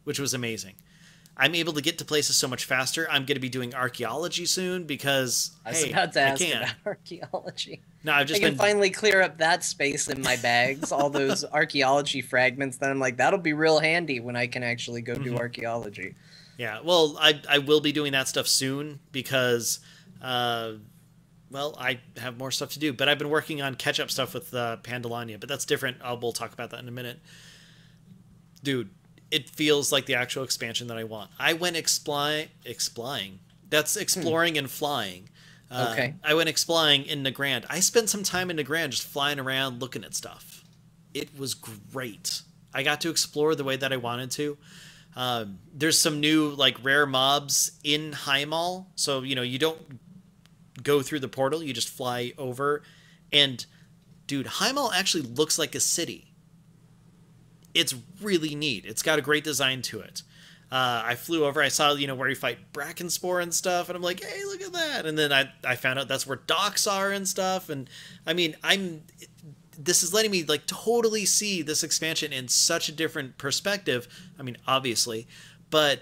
which was amazing. I'm able to get to places so much faster. I'm going to be doing archaeology soon because, I was hey, about to I ask can. about archaeology. No, I've I just can been... finally clear up that space in my bags, all those archaeology fragments. Then I'm like, that'll be real handy when I can actually go do archaeology. Yeah, well, I will be doing that stuff soon because, well, I have more stuff to do. But I've been working on catch-up stuff with Pandalania, but that's different. We'll talk about that in a minute. Dude, it feels like the actual expansion that I want. I went exploring. That's exploring and flying. Okay. I went exploring in Nagrand. I spent some time in Nagrand just flying around looking at stuff. It was great. I got to explore the way that I wanted to. There's some new rare mobs in Heimal, so you don't go through the portal, you just fly over. And dude, Heimal actually looks like a city. it's really neat. It's got a great design to it. I flew over, I saw, where you fight Brackenspore and stuff, and I'm like, hey, look at that. And then I found out that's where docks are and stuff. And I mean, this is letting me like totally see this expansion in such a different perspective. I mean, obviously, but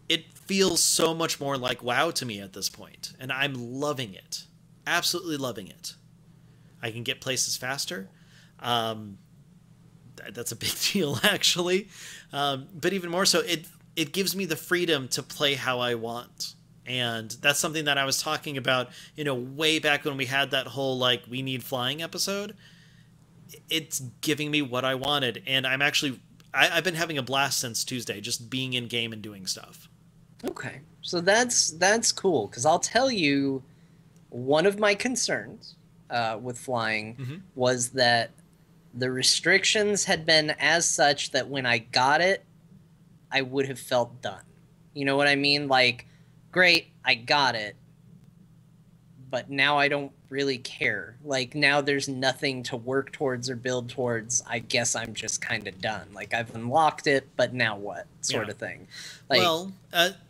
it feels so much more like WoW to me at this point, and I'm loving it. Absolutely loving it. I can get places faster. That's a big deal, actually. But even more so, it gives me the freedom to play how I want. And that's something that I was talking about, way back when we had that whole, like, we need flying episode. It's giving me what I wanted. And I've been having a blast since Tuesday, just being in game and doing stuff. Okay. So that's cool, because I'll tell you, one of my concerns with flying was that the restrictions had been as such that when I got it, I would have felt done. You know what I mean? Like, great, I got it, but now I don't really care. Like, now there's nothing to work towards or build towards. I guess I'm just kind of done. Like, I've unlocked it, but now what? Sort of thing. Like, well,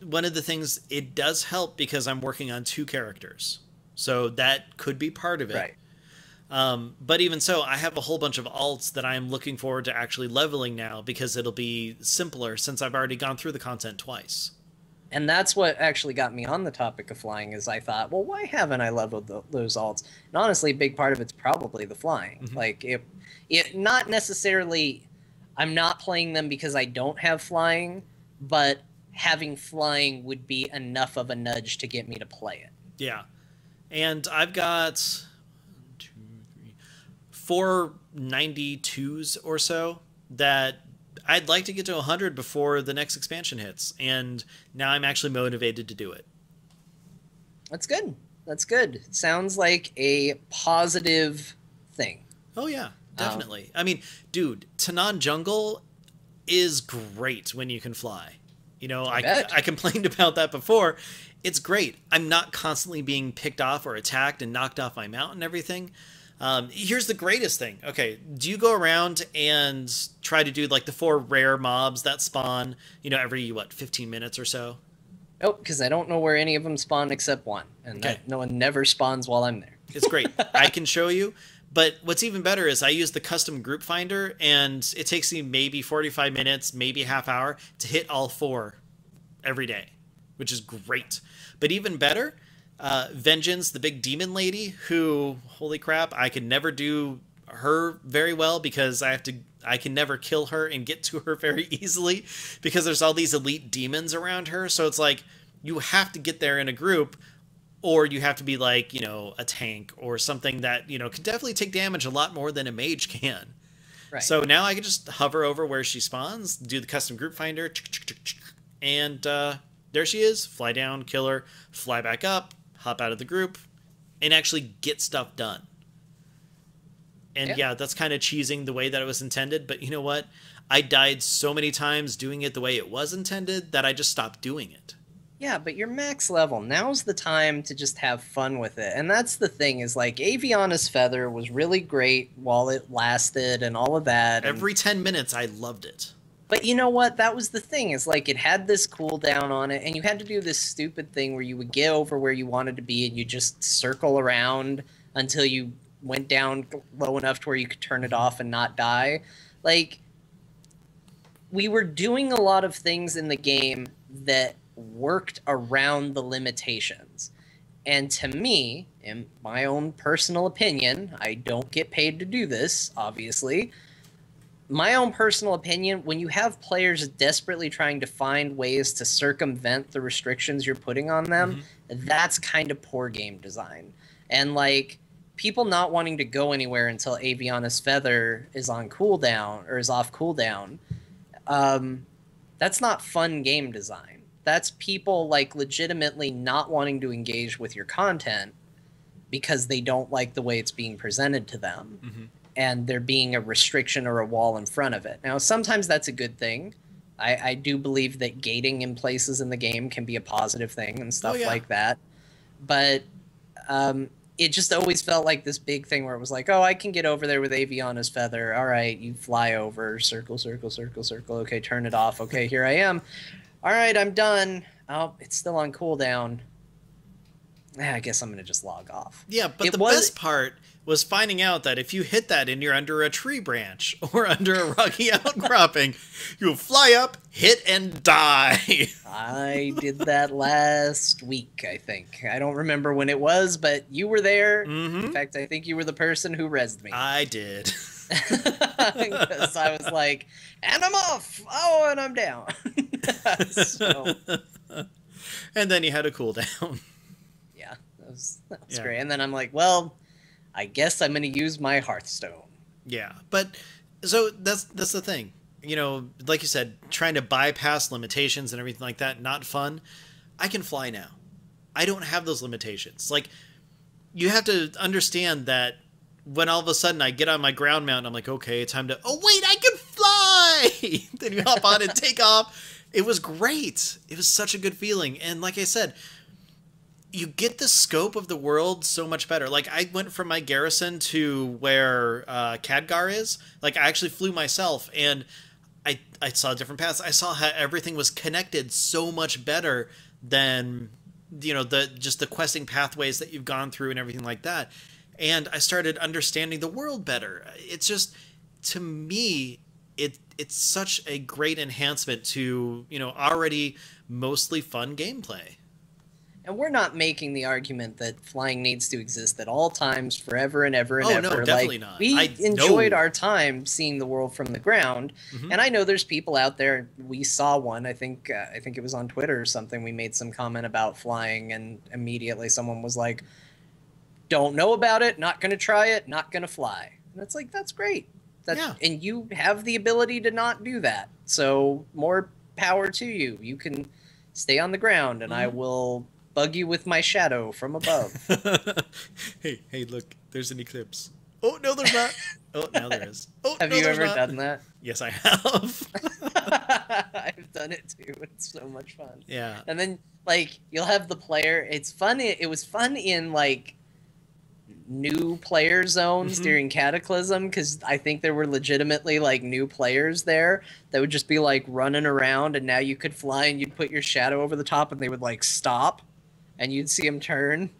one of the things, it does help because I'm working on 2 characters. So that could be part of it. Right. But even so, I have a whole bunch of alts that I'm looking forward to actually leveling now because it'll be simpler since I've already gone through the content twice. And that's what actually got me on the topic of flying, is I thought, well, why haven't I leveled those alts? And honestly, a big part of it's probably the flying. Like, it not necessarily, I'm not playing them because I don't have flying, but having flying would be enough of a nudge to get me to play it. Yeah. And I've got 4 92s or so that I'd like to get to 100 before the next expansion hits, and now I'm actually motivated to do it. That's good. That's good. It sounds like a positive thing. Oh yeah, definitely. I mean, dude, Tanan Jungle is great when you can fly. I complained about that before. It's great. I'm not constantly being picked off or attacked and knocked off my mount and everything. Here's the greatest thing. Okay, do you go around and try to do like the 4 rare mobs that spawn, every, 15 minutes or so? Nope, because I don't know where any of them spawn except one. And no one never spawns while I'm there. It's great. I can show you. But what's even better is I use the custom group finder, and it takes me maybe 45 minutes, maybe a half hour to hit all 4 every day, which is great. But even better, Vengeance, the big demon lady, who, holy crap, I could never do her very well because I can never kill her and get to her very easily because there's all these elite demons around her. So it's like you have to get there in a group, or you have to be like, a tank or something that, can definitely take damage a lot more than a mage can. Right. So now I can just hover over where she spawns, do the custom group finder, and there she is. Fly down, kill her, fly back up, hop out of the group, and actually get stuff done. And yeah, that's kind of cheesing the way that it was intended, but you know what? I died so many times doing it the way it was intended that I just stopped doing it. Yeah, but you're max level. Now's the time to just have fun with it. And that's the thing, is like Aviana's Feather was really great while it lasted and all of that. Every 10 minutes, I loved it. But you know what? That was the thing, is like it had this cooldown on it, and you had to do this stupid thing where you would get over where you wanted to be and you just circle around until you went down low enough to where you could turn it off and not die. Like, we were doing a lot of things in the game that worked around the limitations. And to me, in my own personal opinion, I don't get paid to do this, obviously. My own personal opinion, when you have players desperately trying to find ways to circumvent the restrictions you're putting on them, that's kind of poor game design. And like, people not wanting to go anywhere until Aviana's Feather is on cooldown or is off cooldown, that's not fun game design. That's people like legitimately not wanting to engage with your content because they don't like the way it's being presented to them. And there being a restriction or a wall in front of it. Now, sometimes that's a good thing. I do believe that gating in places in the game can be a positive thing and stuff like that. But it just always felt like this big thing where it was like, oh, I can get over there with Aviana's feather. All right, you fly over, circle, circle, circle, circle. Okay, turn it off. Okay, here I am. All right, I'm done. Oh, it's still on cooldown. I guess I'm going to just log off. Yeah, but best part was finding out that if you hit that and you're under a tree branch or under a rocky outcropping, you'll fly up, hit, and die. I did that last week, I think. I don't remember when it was, but you were there. Mm-hmm. In fact, I think you were the person who rezzed me. I did. Because I was like, and I'm off. Oh, and I'm down. So, and then you had a cooldown. Yeah, that was great. And then I'm like, well, I guess I'm going to use my Hearthstone. Yeah, but so that's the thing. You know, like you said, trying to bypass limitations and everything like that, not fun. I can fly now. I don't have those limitations. Like, you have to understand that when all of a sudden I get on my ground mount, I'm like, okay, it's time to, oh wait, I can fly! Then you hop on and take off. It was great. It was such a good feeling. And like I said, you get the scope of the world so much better. Like, I went from my garrison to where Khadgar is. Like, I actually flew myself, and I saw different paths. I saw how everything was connected so much better than, you know, just the questing pathways that you've gone through and everything like that. And I started understanding the world better. It's just, to me, it's such a great enhancement to, you know, already mostly fun gameplay. And we're not making the argument that flying needs to exist at all times, forever and ever and Oh, ever. no, definitely like, not. We enjoyed our time seeing the world from the ground, and I know there's people out there. We saw one. I think it was on Twitter or something. We made some comment about flying, and immediately someone was like, "Don't know about it. Not going to try it. Not going to fly." And it's like, that's great. Yeah. And you have the ability to not do that. So more power to you. You can stay on the ground, and I will bug you with my shadow from above. Hey, look, there's an eclipse. Oh, no, there's not. Oh, now there is. Oh, Have no, you there's ever not. done that? Yes, I have. I've done it too. It's so much fun. Yeah. And then, like, you'll have the player. It's fun. It was fun in, like, new player zones during Cataclysm, because I think there were legitimately, like, new players there that would just be, like, running around, and now you could fly and you'd put your shadow over the top and they would, like, stop, and you'd see them turn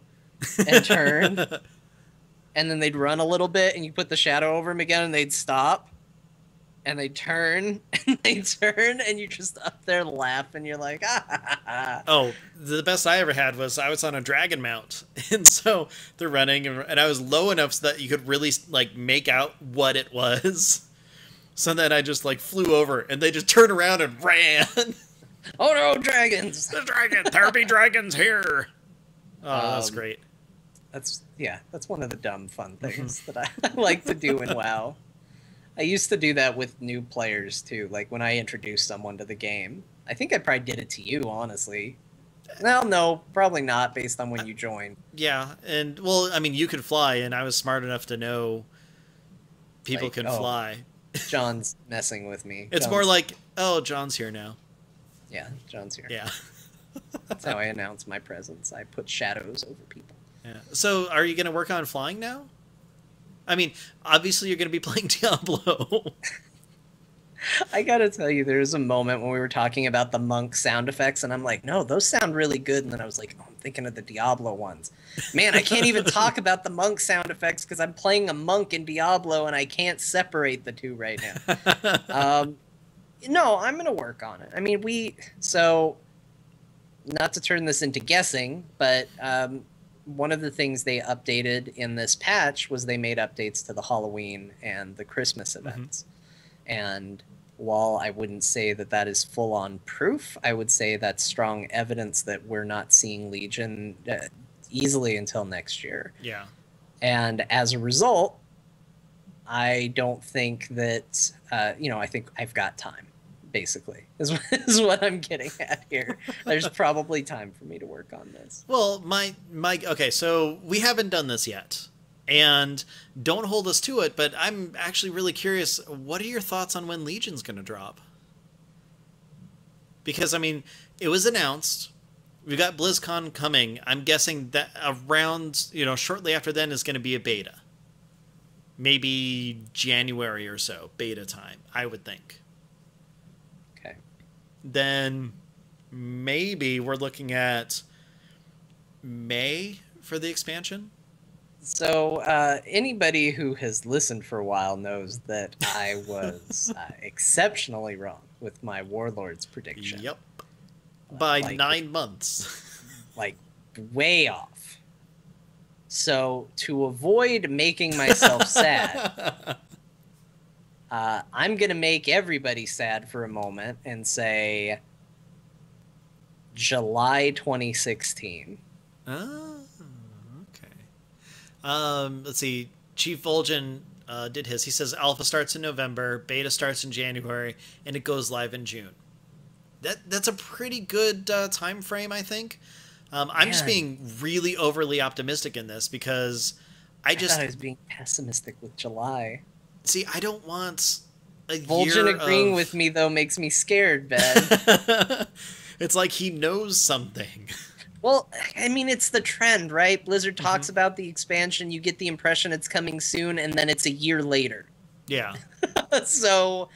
and turn. And then they'd run a little bit and you put the shadow over them again and they'd stop. And they turn, and they turn, and you're just up there laughing. You're like, ah, ha, ha, ha. Oh, the best I ever had was I was on a dragon mount, and so they're running, and I was low enough so that you could really, like, make out what it was. So then I just, like, flew over, and they just turned around and ran. Oh no, dragons! The dragon! There be dragons here! Oh, that's great. That's one of the dumb fun things that I like to do in WoW. I used to do that with new players too, like when I introduced someone to the game. I think I probably did it to you, honestly. Well, no, probably not, based on when you joined. Yeah, and, well, I mean, you could fly, and I was smart enough to know people Like, can oh, fly. John's messing with me. It's more like, oh, John's here now. Yeah, John's here. Yeah. That's how I announce my presence. I put shadows over people. Yeah. So, are you going to work on flying now? I mean, obviously you're going to be playing Diablo. I gotta tell you, there was a moment when we were talking about the monk sound effects, and I'm like, no, those sound really good. And then I was like, oh, I'm thinking of the Diablo ones. Man, I can't even talk about the monk sound effects because I'm playing a monk in Diablo, and I can't separate the two right now. No, I'm going to work on it. I mean, so, not to turn this into guessing, but one of the things they updated in this patch was they made updates to the Halloween and the Christmas events. And while I wouldn't say that that is full-on proof, I would say that's strong evidence that we're not seeing Legion easily until next year. Yeah. And as a result, I don't think that, I think I've got time, basically, is what I'm getting at here. There's probably time for me to work on this. Well, okay, so we haven't done this yet. And don't hold us to it, but I'm actually really curious, what are your thoughts on when Legion's going to drop? Because, I mean, it was announced, we've got BlizzCon coming. I'm guessing that around, shortly after then is going to be a beta. Maybe January or so, beta time, I would think. Okay. Then maybe we're looking at May for the expansion. So anybody who has listened for a while knows that I was exceptionally wrong with my Warlords prediction. Yep. By 9 months. Like, way off. So, to avoid making myself sad, I'm going to make everybody sad for a moment and say July 2016. Oh, okay. Let's see. Chief Vol'jin did his. He says alpha starts in November, beta starts in January, and it goes live in June. That's a pretty good time frame, I think. I'm just being really overly optimistic in this because I thought I was being pessimistic with July. See, I don't want a Vol'jin agreeing with me, though, makes me scared, Ben. It's like he knows something. Well, I mean, it's the trend, right? Blizzard talks about the expansion, you get the impression it's coming soon, and then it's a year later. Yeah. So...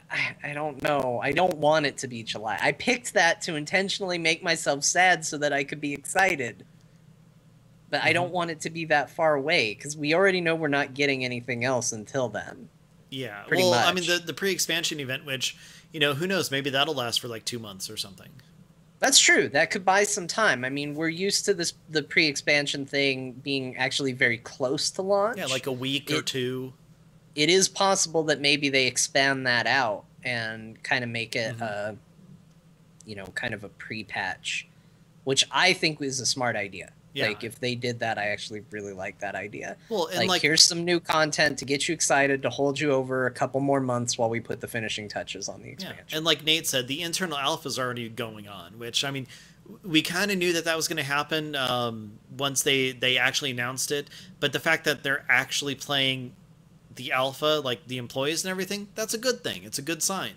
I don't know. I don't want it to be July. I picked that to intentionally make myself sad so that I could be excited. But I don't want it to be that far away, because we already know we're not getting anything else until then. Yeah. Pretty much. I mean, the pre-expansion event, which, who knows, maybe that'll last for like 2 months or something. That's true. That could buy some time. I mean, we're used to the pre-expansion thing being actually very close to launch. Yeah, like a week or two. It is possible that maybe they expand that out and kind of make it kind of a pre-patch, which I think is a smart idea. Yeah. Like, if they did that, I actually really like that idea. Well, and here's some new content to get you excited, to hold you over a couple more months while we put the finishing touches on the expansion. Yeah. And like Nate said, the internal alpha is already going on, which, I mean, we kind of knew that was going to happen once they actually announced it. But the fact that they're actually playing the alpha, like the employees and everything, that's a good thing. It's a good sign.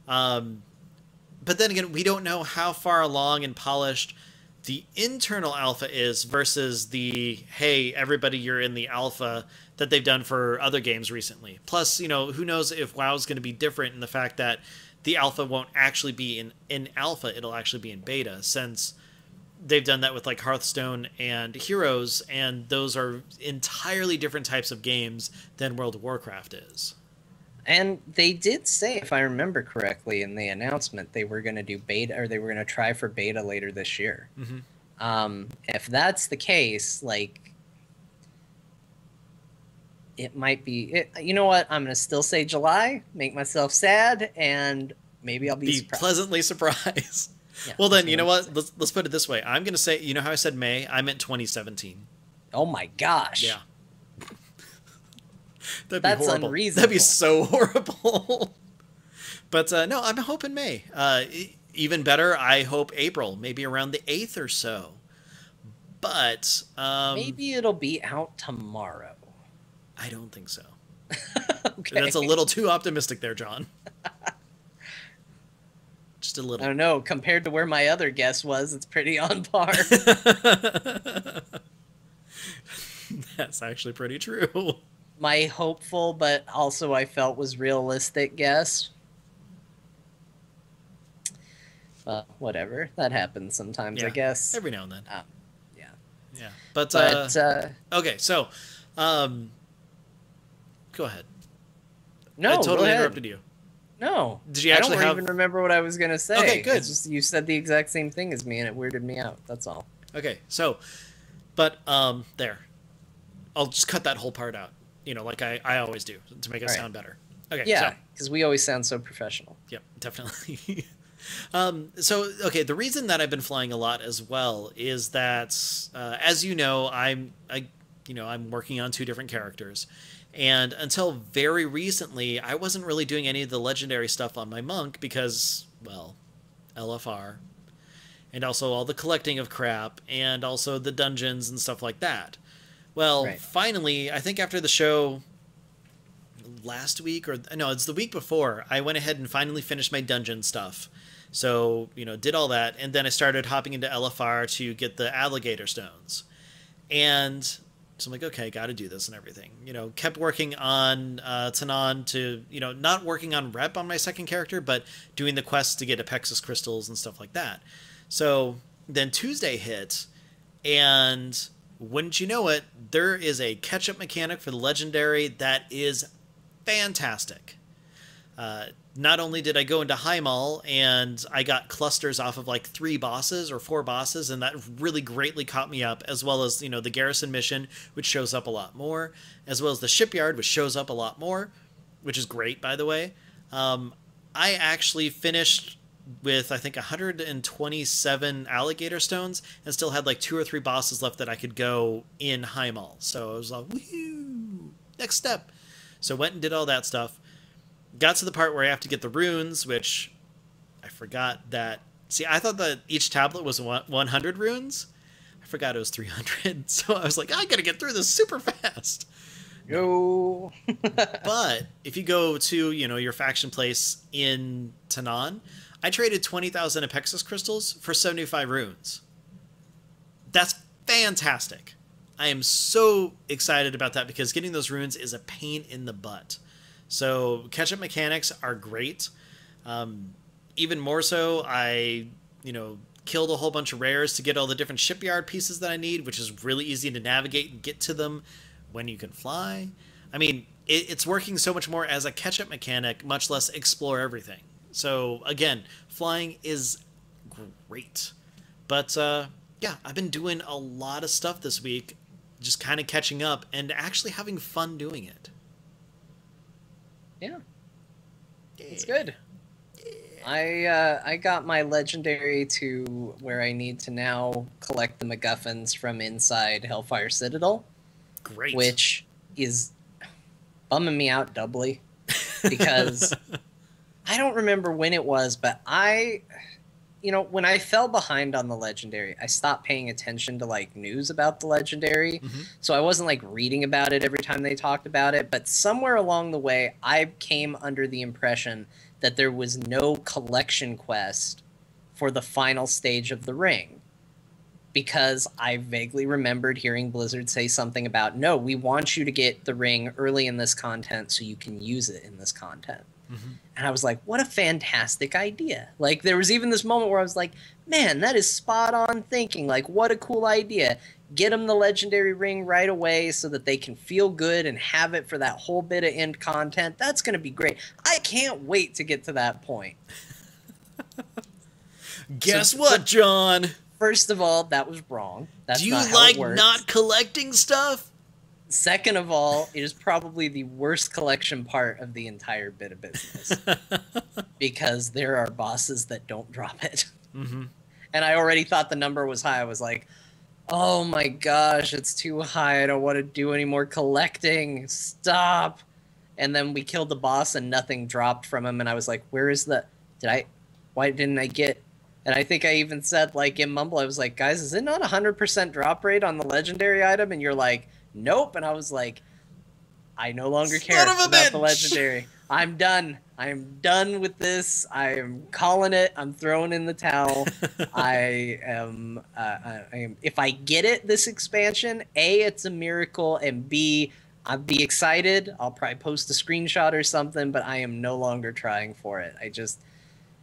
But then again, we don't know how far along and polished the internal alpha is versus the, hey, everybody, you're in the alpha that they've done for other games recently. Plus, who knows if WoW is going to be different in the fact that the alpha won't actually be in alpha, it'll actually be in beta, since they've done that with like Hearthstone and Heroes, and those are entirely different types of games than World of Warcraft is. And they did say, if I remember correctly, in the announcement, they were going to do beta, or they were going to try for beta later this year. If that's the case, like, it might be... you know what? I'm going to still say July, make myself sad, and maybe I'll be surprised. Pleasantly surprised. Yeah, well, then, you know what? Let's put it this way. I'm going to say, you know how I said May? I meant 2017. Oh, my gosh. Yeah. That's unreasonable. That'd be so horrible. But, no, I'm hoping May. Even better, I hope April, maybe around the 8th or so. But... maybe it'll be out tomorrow. I don't think so. Okay. That's a little too optimistic there, John. Just a little. I don't know. Compared to where my other guess was, it's pretty on par. That's actually pretty true. My hopeful, but also I felt was realistic guess. Well, whatever. That happens sometimes, I guess. Every now and then. Yeah. Yeah. But okay, so, go ahead. No, I totally interrupted you. No. Did you actually I don't even remember what I was going to say. Okay, good. It's just, you said the exact same thing as me, and it weirded me out. That's all. Okay, so, but, there. I'll just cut that whole part out, like I always do, to make it sound better. Okay, yeah, because we always sound so professional. Yep, definitely. Okay, the reason that I've been flying a lot as well is that, as you know, I'm working on 2 different characters. And until very recently, I wasn't really doing any of the legendary stuff on my monk because, well, LFR. And also all the collecting of crap, and also the dungeons and stuff like that. Well, finally, I think after the show last week, or no, it's the week before, I went ahead and finally finished my dungeon stuff. So, did all that, and then I started hopping into LFR to get the alligator stones. And so I'm like, okay, got to do this and everything. Kept working on Tanan to, not working on rep on my second character, but doing the quests to get Apexis crystals and stuff like that. So then Tuesday hit, and wouldn't you know it, there is a catch-up mechanic for the legendary that is fantastic. Not only did I go into Heimal and I got clusters off of like 3 bosses or 4 bosses, and that really greatly caught me up, as well as, the garrison mission, which shows up a lot more, as well as the shipyard, which shows up a lot more, which is great, by the way. I actually finished with, I think, 127 alligator stones and still had like 2 or 3 bosses left that I could go in Heimal. So I was like, woohoo, next step. So went and did all that stuff. Got to the part where I have to get the runes, which I forgot that. See, I thought that each tablet was 100 runes. I forgot it was 300. So I was like, I gotta get through this super fast. Go. But if you go to, your faction place in Tanan, I traded 20,000 Apexis crystals for 75 runes. That's fantastic. I am so excited about that because getting those runes is a pain in the butt. So catch-up mechanics are great. Even more so, I, killed a whole bunch of rares to get all the different shipyard pieces that I need, which is really easy to navigate and get to them when you can fly. I mean, it's working so much more as a catch-up mechanic, much less explore everything. So again, flying is great. But yeah, I've been doing a lot of stuff this week, just kind of catching up and actually having fun doing it. Yeah, it's good. I got my legendary to where I need to now collect the MacGuffins from inside Hellfire Citadel. Great. Which is bumming me out doubly because I don't remember when it was, but when I fell behind on the legendary, I stopped paying attention to like news about the legendary. Mm-hmm. So I wasn't like reading about it every time they talked about it. But somewhere along the way, I came under the impression that there was no collection quest for the final stage of the ring. Because I vaguely remembered hearing Blizzard say something about, no, we want you to get the ring early in this content so you can use it in this content. Mm-hmm. And I was like, what a fantastic idea. Like, there was even this moment where I was like, man, that is spot on thinking. Like, what a cool idea. Get them the legendary ring right away so that they can feel good and have it for that whole bit of end content. That's going to be great. I can't wait to get to that point. Guess what, John? First of all, that was wrong. That's Do you not how like it works. not collecting stuff? Second of all, it is probably the worst collection part of the entire bit of business. Because there are bosses that don't drop it. Mm-hmm. And I already thought the number was high. I was like, oh my gosh, it's too high. I don't want to do any more collecting. Stop. And then we killed the boss and nothing dropped from him. And I was like, where is the... Why didn't I get... And I think I even said, like, in Mumble, I was like, guys, is it not 100% drop rate on the legendary item? And you're like, nope. And I was like, I no longer care about the legendary. I'm done. I'm done with this. I am calling it. I'm throwing in the towel. I am, if I get it, this expansion, A, it's a miracle, and B, I'll be excited. I'll probably post a screenshot or something, but I am no longer trying for it.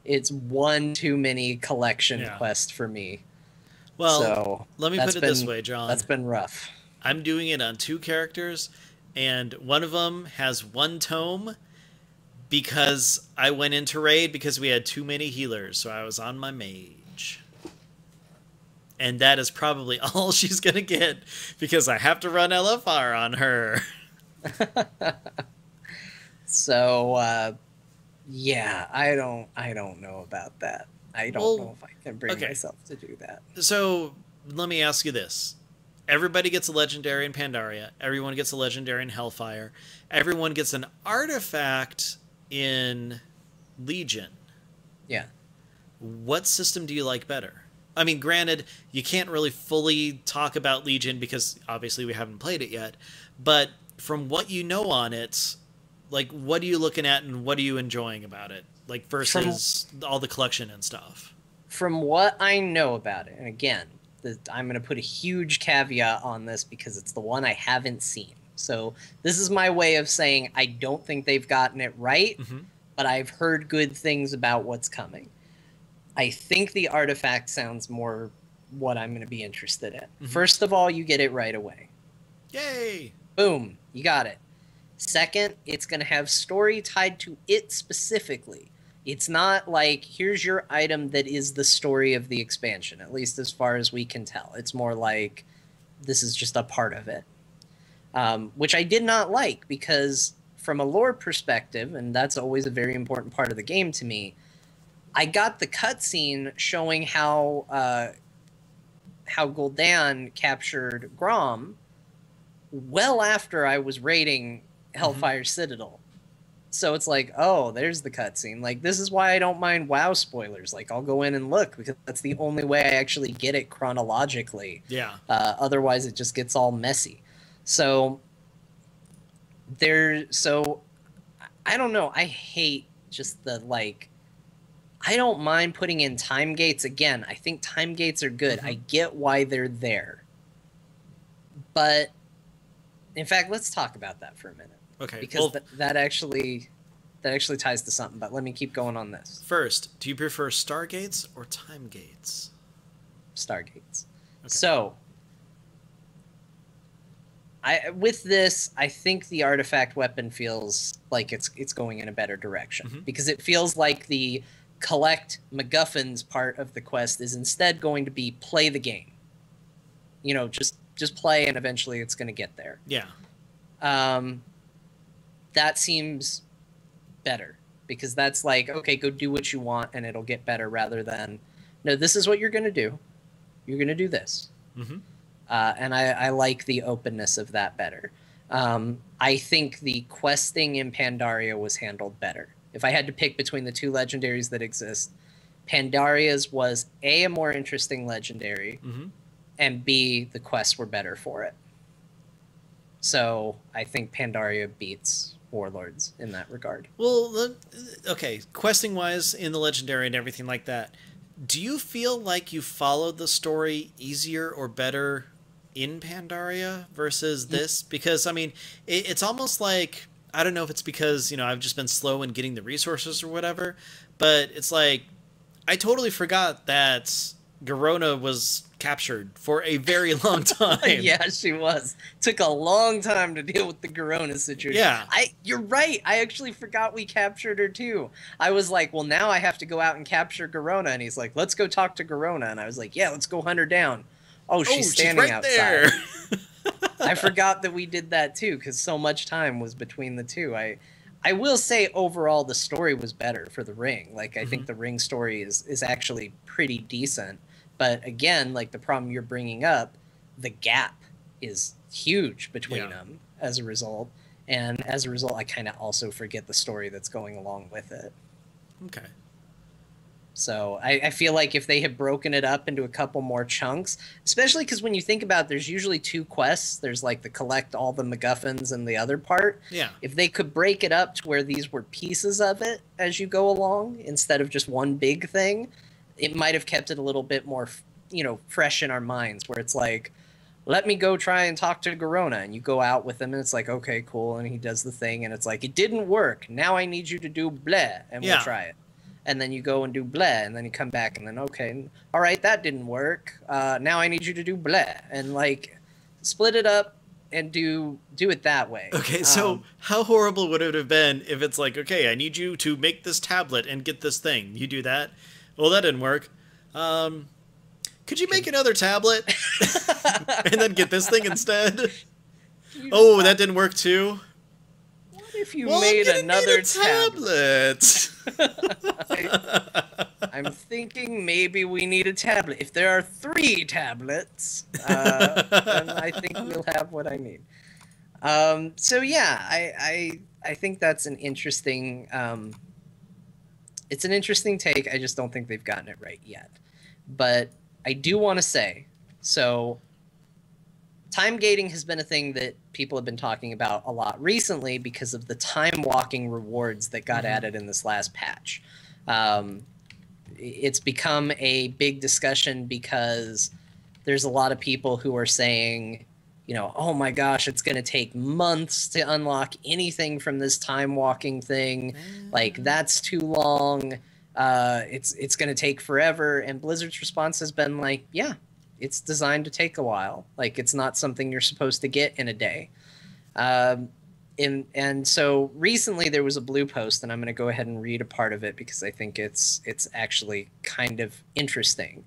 It's one too many collection quest for me. Well, so let me put it this way, John. That's been rough. I'm doing it on 2 characters, and one of them has 1 tome because I went into raid because we had too many healers, so I was on my mage. And that is probably all she's going to get because I have to run LFR on her. So, yeah, I don't know about that. I don't know if I can bring myself to do that. So let me ask you this. Everybody gets a legendary in Pandaria. Everyone gets a legendary in Hellfire. Everyone gets an artifact in Legion. Yeah. What system do you like better? I mean, granted, you can't really fully talk about Legion because obviously we haven't played it yet. But from what you know on it, like, what are you looking at and what are you enjoying about it? like versus all the collection and stuff. From what I know about it, and again, I'm going to put a huge caveat on this because it's the one I haven't seen. So this is my way of saying I don't think they've gotten it right, but I've heard good things about what's coming. I think the artifact sounds more what I'm going to be interested in. First of all, you get it right away. Yay! Boom, you got it. Second, it's going to have story tied to it specifically. It's not like, here's your item that is the story of the expansion, at least as far as we can tell. It's more like, this is just a part of it. Which I did not like, because from a lore perspective, and that's always a very important part of the game to me, I got the cutscene showing how Gul'dan captured Grom well after I was raiding Hellfire Citadel. So it's like, oh, there's the cutscene. Like, this is why I don't mind WoW spoilers. Like, I'll go in and look, because that's the only way I actually get it chronologically. Yeah. Otherwise, it just gets all messy. So, I don't know. I hate just the, like, I don't mind putting in time gates. Again, I think time gates are good. I get why they're there. But, in fact, let's talk about that for a minute. Okay. Because that actually ties to something, but let me keep going on this. First, do you prefer Stargates or Time Gates? Stargates. Okay. So, with this, I think the artifact weapon feels like it's going in a better direction. Because it feels like the collect MacGuffins part of the quest is instead going to be play the game. You know, just play, and eventually it's going to get there. Yeah. That seems better, because that's like, okay, go do what you want and it'll get better, rather than, no, this is what you're going to do. You're going to do this. And I like the openness of that better. I think the questing in Pandaria was handled better. If I had to pick between the two legendaries that exist, Pandaria's was A, a more interesting legendary, and B, the quests were better for it. So I think Pandaria beats Warlords in that regard. Well, okay, questing wise in the legendary and everything like that, do you feel like you followed the story easier or better in Pandaria versus this? Because I mean, it's almost like, I don't know if it's because, you know, I've just been slow in getting the resources or whatever, but it's like I totally forgot that Garona was captured for a very long time. Yeah, she was. Took a long time to deal with the Garona situation. Yeah. You're right. I actually forgot we captured her too. I was like, well, now I have to go out and capture Garona. And he's like, let's go talk to Garona. And I was like, yeah, let's go hunt her down. Oh, she's standing right outside. there. I forgot that we did that too, because so much time was between the two. I will say overall the story was better for the Ring. Like, I think the Ring story is actually pretty decent. But again, like the problem you're bringing up, the gap is huge between them as a result. And as a result, I kind of also forget the story that's going along with it. Okay. So I feel like if they had broken it up into a couple more chunks, especially because when you think about it, there's usually two quests. There's like the collect all the MacGuffins and the other part. Yeah. If they could break it up to where these were pieces of it as you go along, instead of just one big thing, it might have kept it a little bit more, you know, fresh in our minds, where it's like, let me go try and talk to Garona, and you go out with him, and it's like, okay, cool, and he does the thing, and it's like, it didn't work. Now I need you to do bleh, and we'll try it. And then you go and do bleh, and then you come back, and then, okay, all right, that didn't work. Now I need you to do bleh, and like, split it up and do it that way. Okay, so how horrible would it have been if it's like, okay, I need you to make this tablet and get this thing. You do that. Well, that didn't work. Could you make another tablet and then get this thing instead? Oh, that didn't work too. What if you made another tablet? I'm thinking maybe we need a tablet. If there are 3 tablets, then I think we'll have what I need. So yeah, I think that's an interesting. It's an interesting take. I just don't think they've gotten it right yet. But I do want to say, so time gating has been a thing that people have been talking about a lot recently because of the time walking rewards that got added in this last patch. It's become a big discussion because there's a lot of people who are saying, you know, oh my gosh, it's going to take months to unlock anything from this time walking thing. Like, that's too long. It's going to take forever. And Blizzard's response has been like, yeah, it's designed to take a while. Like, it's not something you're supposed to get in a day. And so recently there was a blue post, and I'm going to go ahead and read a part of it because I think it's actually kind of interesting.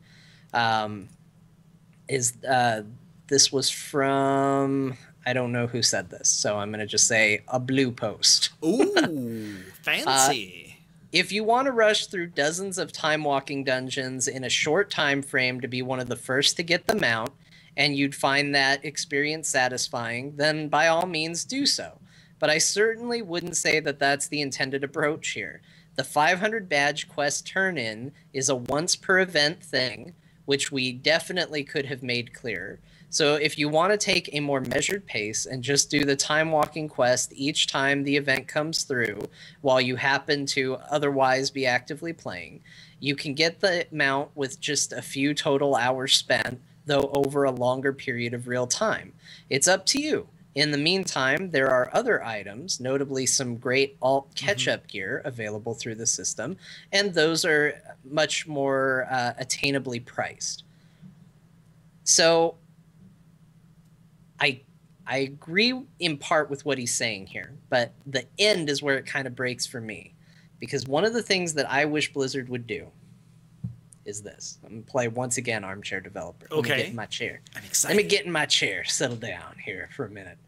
This was from, I don't know who said this, so I'm going to just say a blue post. Ooh, fancy. If you want to rush through dozens of time-walking dungeons in a short time frame to be one of the first to get the mount, and you'd find that experience satisfying, then by all means do so. But I certainly wouldn't say that that's the intended approach here. The 500 badge quest turn-in is a once-per-event thing, which we definitely could have made clearer. So if you want to take a more measured pace and just do the time-walking quest each time the event comes through, while you happen to otherwise be actively playing, you can get the mount with just a few total hours spent, though over a longer period of real time. It's up to you. In the meantime, there are other items, notably some great alt catch-up gear available through the system, and those are much more attainably priced. So I agree in part with what he's saying here, but the end is where it kind of breaks for me. Because one of the things that I wish Blizzard would do is this. I'm going to play once again Armchair Developer. Okay. Let me get in my chair. I'm excited. Let me get in my chair. Settle down here for a minute.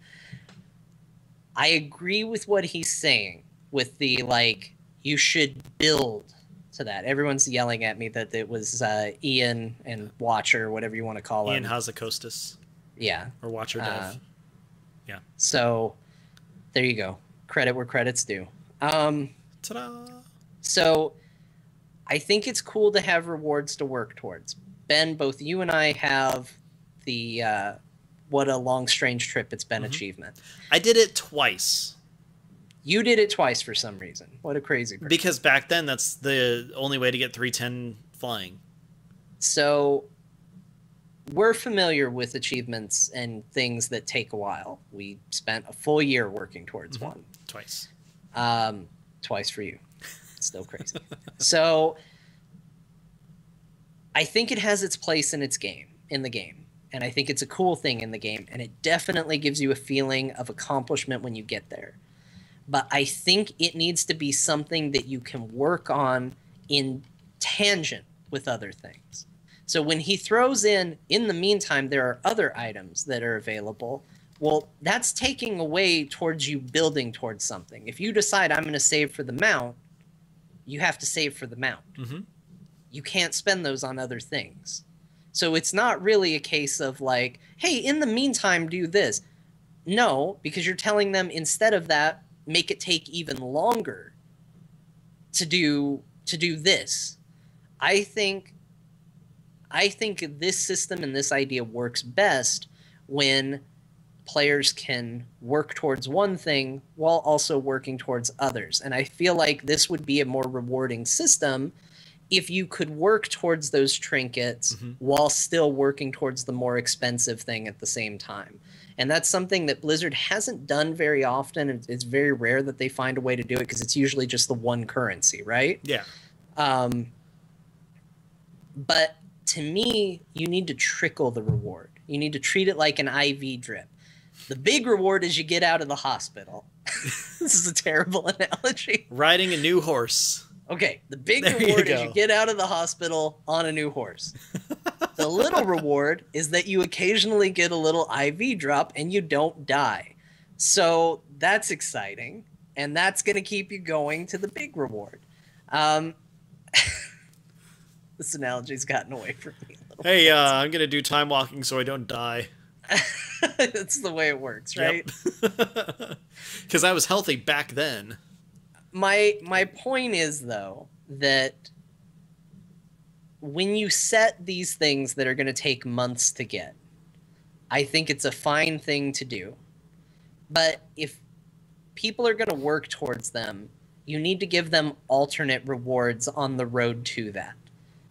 I agree with what he's saying with the, like, you should build to that. Everyone's yelling at me that it was Ian and Watcher, whatever you want to call him. Ian Hazakostas. Yeah. Or Watcher Dev. Yeah. So, there you go. Credit where credit's due. Ta-da! So, I think it's cool to have rewards to work towards. Ben, both you and I have the what a long strange trip it's been achievement. I did it twice. You did it twice for some reason. What a crazy person. Because back then, that's the only way to get 310 flying. So, we're familiar with achievements and things that take a while. We spent a full year working towards one. Twice. Twice for you. Still crazy. So, I think it has its place in the game. And I think it's a cool thing in the game. And it definitely gives you a feeling of accomplishment when you get there. But I think it needs to be something that you can work on in tangent with other things. So when he throws in the meantime, there are other items that are available, well, that's taking away towards you building towards something. If you decide I'm going to save for the mount, you have to save for the mount. You can't spend those on other things. So it's not really a case of like, hey, in the meantime, do this. No, because you're telling them instead of that, make it take even longer to do this. I think this system and this idea works best when players can work towards one thing while also working towards others. And I feel like this would be a more rewarding system if you could work towards those trinkets while still working towards the more expensive thing at the same time. And that's something that Blizzard hasn't done very often. It's very rare that they find a way to do it because it's usually just the one currency, right? Yeah. But to me, you need to trickle the reward. You need to treat it like an IV drip. The big reward is you get out of the hospital. This is a terrible analogy. Riding a new horse. Okay, the big reward is you get out of the hospital on a new horse. The little reward is that you occasionally get a little IV drop and you don't die. So that's exciting, and that's going to keep you going to the big reward. This analogy's gotten away from me a little Hey, I'm going to do time walking so I don't die. That's the way it works, right? Because I was healthy back then. My point is, though, that when you set these things that are going to take months to get, I think it's a fine thing to do. But if people are going to work towards them, you need to give them alternate rewards on the road to that.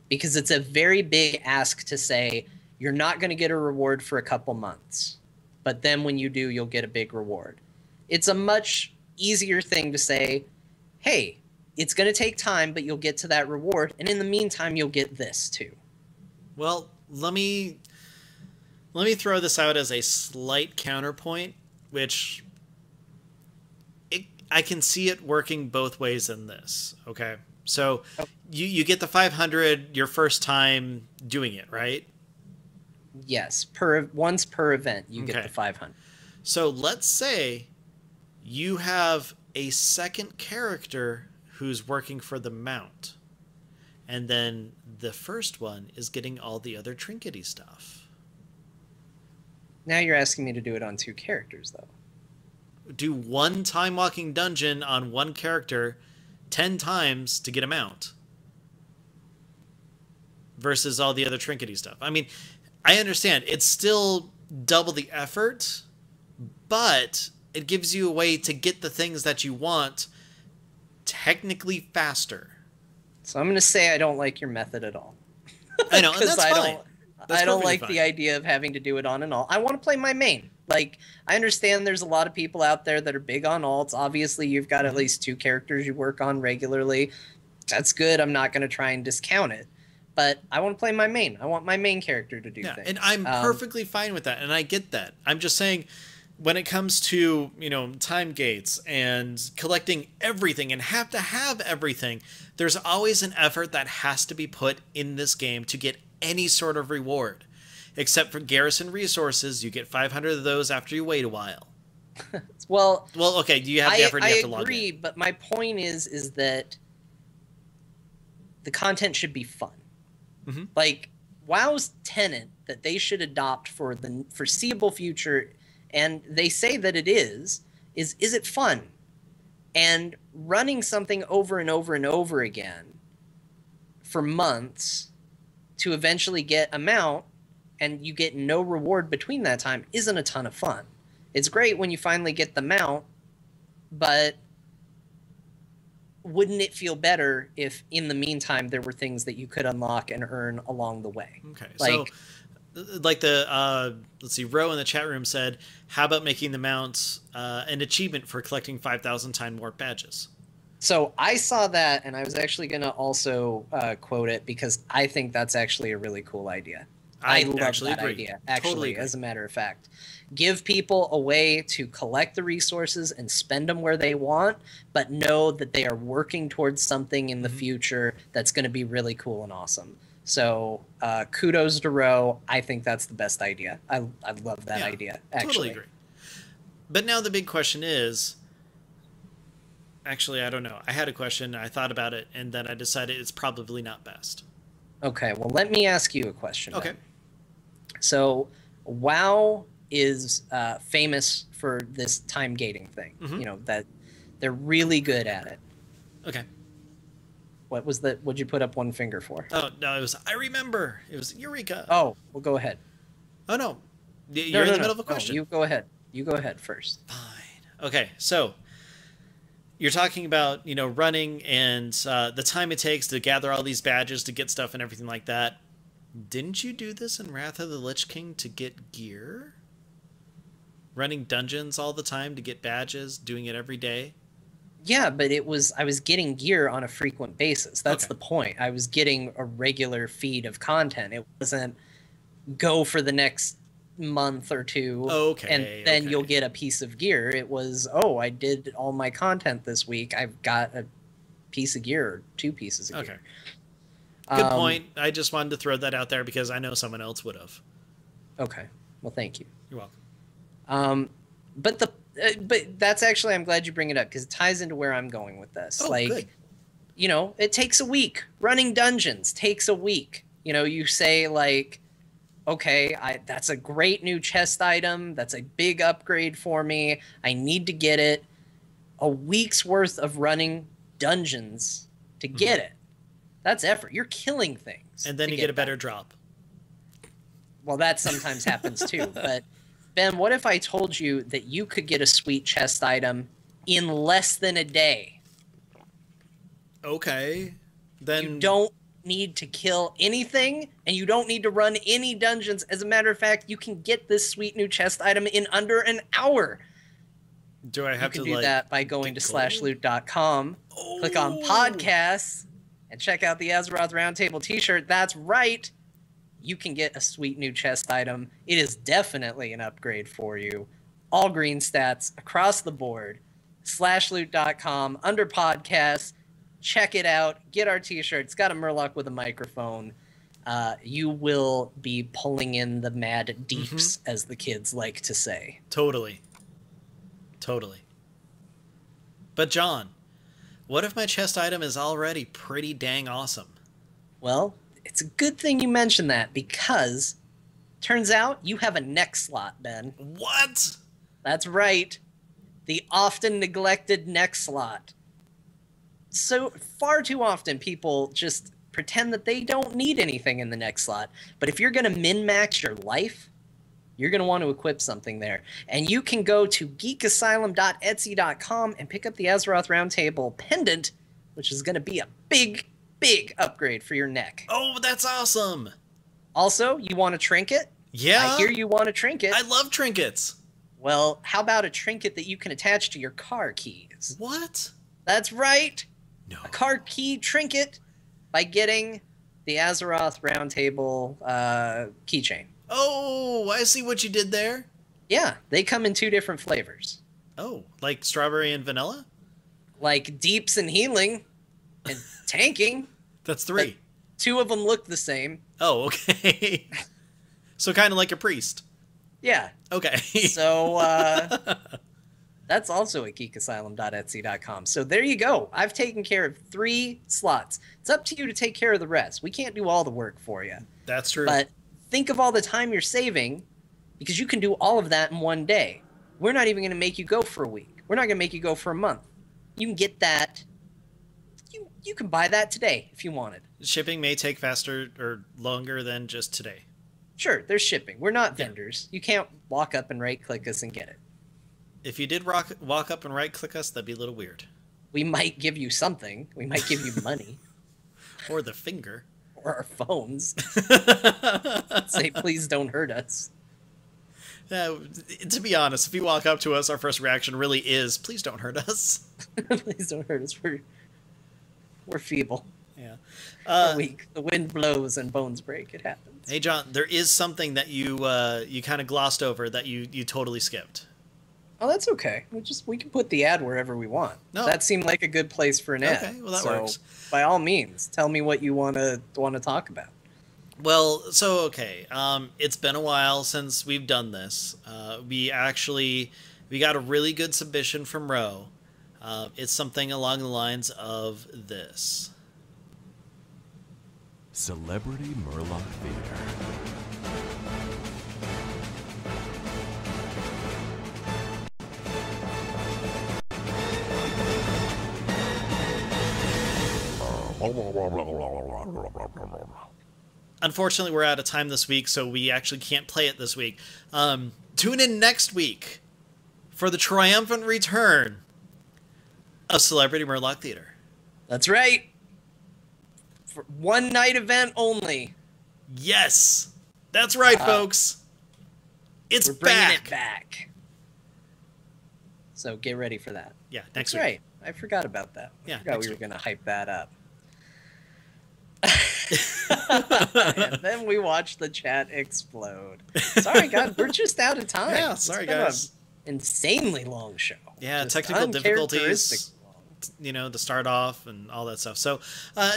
Because it's a very big ask to say, you're not going to get a reward for a couple months, but then when you do, you'll get a big reward. It's a much easier thing to say, hey, it's going to take time, but you'll get to that reward, and in the meantime, you'll get this too. Well, let me throw this out as a slight counterpoint, which I can see it working both ways in this. Okay, so you get the 500 your first time doing it, right? Yes, once per event, you get the 500. So let's say you have a second character who's working for the mount, and then the first one is getting all the other trinkety stuff. Now you're asking me to do it on 2 characters, though. Do one time walking dungeon on one character 10 times to get a mount versus all the other trinkety stuff. I mean, I understand it's still double the effort, but it gives you a way to get the things that you want technically faster. So I'm going to say I don't like your method at all. I know, and that's fine. I don't like the idea of having to do it on and all. I want to play my main. Like, I understand there's a lot of people out there that are big on alts. Obviously, you've got at least 2 characters you work on regularly. That's good. I'm not going to try and discount it. But I want to play my main. I want my main character to do things. And I'm perfectly fine with that, and I get that. I'm just saying, when it comes to, time gates and collecting everything and have to have everything, there's always an effort that has to be put in this game to get any sort of reward. Except for garrison resources, you get 500 of those after you wait a while. Well, okay, you have the effort you have to log in. I agree, but my point is that the content should be fun. Mm-hmm. Like, WoW's tenet that they should adopt for the foreseeable future, and they say that it is it fun? And running something over and over and over again for months to eventually get a mount and you get no reward between that time isn't a ton of fun. It's great when you finally get the mount, but wouldn't it feel better if in the meantime there were things that you could unlock and earn along the way? Okay, so like the let's see, Ro in the chat room said, how about making the mounts an achievement for collecting 5,000 time warp badges? So I saw that, and I was actually going to also quote it because I think that's actually a really cool idea. I love that idea, actually, totally as a matter of fact. Give people a way to collect the resources and spend them where they want, but know that they are working towards something in the future that's going to be really cool and awesome. So kudos to Ro. I think that's the best idea. I love that idea, actually. Totally agree. But now the big question is, actually, I don't know. I had a question, I thought about it, and then I decided it's probably not best. Okay, well, let me ask you a question. Okay. Then. So WoW is famous for this time gating thing. Mm-hmm. That they're really good at it. Okay. What was that? What'd you put up one finger for? Oh, no, I remember. It was Eureka. Oh, well, go ahead. Oh, no. You're in the middle of a question. No, you go ahead. You go ahead first. Fine. Okay, so you're talking about, running and the time it takes to gather all these badges to get stuff and everything like that. Didn't you do this in Wrath of the Lich King to get gear? Running dungeons all the time to get badges, doing it every day? Yeah, but I was getting gear on a frequent basis. That's the point. I was getting a regular feed of content. It wasn't go for the next month or two, and then you'll get a piece of gear. It was, I did all my content this week. I've got a piece of gear or 2 pieces of gear. Good point. I just wanted to throw that out there because I know someone else would have. Okay. Well, thank you. You're welcome. But that's actually, I'm glad you bring it up because it ties into where I'm going with this. Good. It takes a week. Running dungeons takes a week. You say like, okay, that's a great new chest item. That's a big upgrade for me. I need to get it. A week's worth of running dungeons to get it. That's effort. You're killing things. And then you get a better drop. Well, that sometimes happens too. But Ben, what if I told you that you could get a sweet chest item in less than a day? Okay. Then You don't need to kill anything, and you don't need to run any dungeons. As a matter of fact, you can get this sweet new chest item in under an hour. do I You have can to do like that by going to get gold? slashloot.com, click on Oh. podcasts, and check out the Azeroth Roundtable t-shirt. That's right. You can get a sweet new chest item. It is definitely an upgrade for you. All green stats across the board. Slashloot.com, under podcasts. Check it out. Get our t-shirt. It's got a Murloc with a microphone. You will be pulling in the mad deeps, as the kids like to say. Totally. But John, what if my chest item is already pretty dang awesome? Well, it's a good thing you mentioned that, because turns out you have a neck slot, Ben. What? That's right. The often neglected neck slot. So far too often people just pretend that they don't need anything in the neck slot. But if you're going to min-max your life, you're going to want to equip something there. And you can go to geekasylum.etsy.com and pick up the Azeroth Roundtable pendant, which is going to be a big, big upgrade for your neck. Oh, that's awesome. Also, you want a trinket? Yeah. I hear you want a trinket. I love trinkets. Well, how about a trinket that you can attach to your car keys? What? That's right. No. A car key trinket by getting the Azeroth Roundtable keychain. Oh, I see what you did there. Yeah, they come in 2 different flavors. Oh, like strawberry and vanilla? Like deeps and healing and tanking. That's 3. 2 of them look the same. Oh, okay. So kind of like a priest. Yeah. Okay. So that's also at geekasylum.etsy.com. So there you go. I've taken care of 3 slots. It's up to you to take care of the rest. We can't do all the work for you. That's true. But think of all the time you're saving, because you can do all of that in one day. We're not even going to make you go for a week. We're not going to make you go for a month. You can get that. You can buy that today if you wanted. Shipping may take faster or longer than just today. Sure, there's shipping. We're not vendors. You can't walk up and right-click us and get it. If you did walk up and right-click us, that'd be a little weird. We might give you something. We might give you money. Or the finger. Or our phones. Say, please don't hurt us. To be honest, if you walk up to us, our first reaction really is, please don't hurt us. Please don't hurt us. We're feeble. Yeah. We're weak. The wind blows and bones break. It happens. Hey, John, there is something that you kind of glossed over that you totally skipped. Oh, that's okay. We can put the ad wherever we want. No. That seemed like a good place for an ad. Okay, well that works. By all means, tell me what you want to talk about. Well, so okay, it's been a while since we've done this. We got a really good submission from Ro. It's something along the lines of this. Celebrity Murloc Theater. Unfortunately, we're out of time this week, so we actually can't play it this week. Tune in next week for the triumphant return of Celebrity Murloc Theater. That's right. For one night event only. Yes, that's right, folks. It's we're bringing back. It back. So get ready for that. Yeah, next that's week. Right. I forgot about that. Yeah, I forgot we were week. going to hype that up. And then we watched the chat explode. Sorry, God, we're just out of time. Yeah, sorry, guys. An insanely long show. Yeah, Just technical difficulties. uncharacteristic long. To start off and all that stuff. So,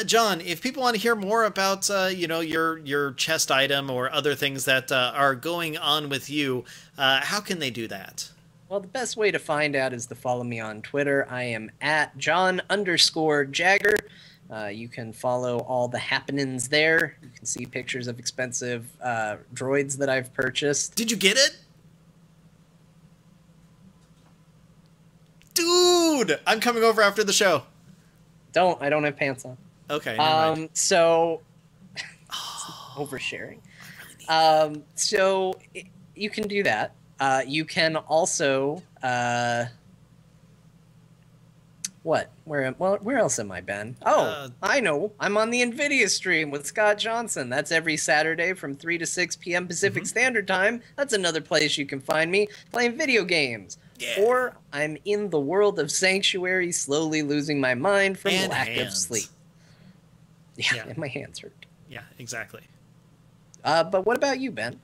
John, if people want to hear more about, your chest item or other things that are going on with you, how can they do that? Well, the best way to find out is to follow me on Twitter. I am at John_Jagger. You can follow all the happenings there. You can see pictures of expensive droids that I've purchased. Did you get it? Dude, I'm coming over after the show. I don't have pants on. Okay. Never mind. So oversharing. So you can do that. You can also what? Where else am I, Ben? Oh, I know. I'm on the NVIDIA stream with Scott Johnson. That's every Saturday from 3 to 6 p.m. Pacific Standard Time. That's another place you can find me playing video games. Yeah. Or I'm in the world of Sanctuary, slowly losing my mind from And lack hands. of sleep. Yeah, and my hands hurt. Yeah, exactly. But what about you, Ben?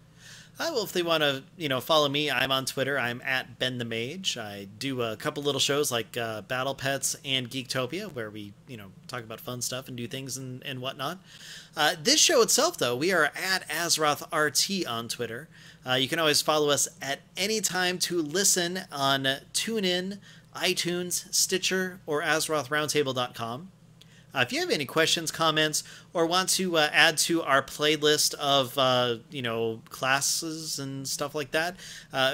Well, if they want to, follow me, I'm on Twitter. I'm at Ben the Mage. I do a couple little shows like Battle Pets and Geektopia, where we, talk about fun stuff and do things and whatnot. This show itself, though, we are at Azeroth RT on Twitter. You can always follow us at any time to listen on TuneIn, iTunes, Stitcher, or AzerothRoundtable.com. If you have any questions, comments, or want to add to our playlist of, classes and stuff like that,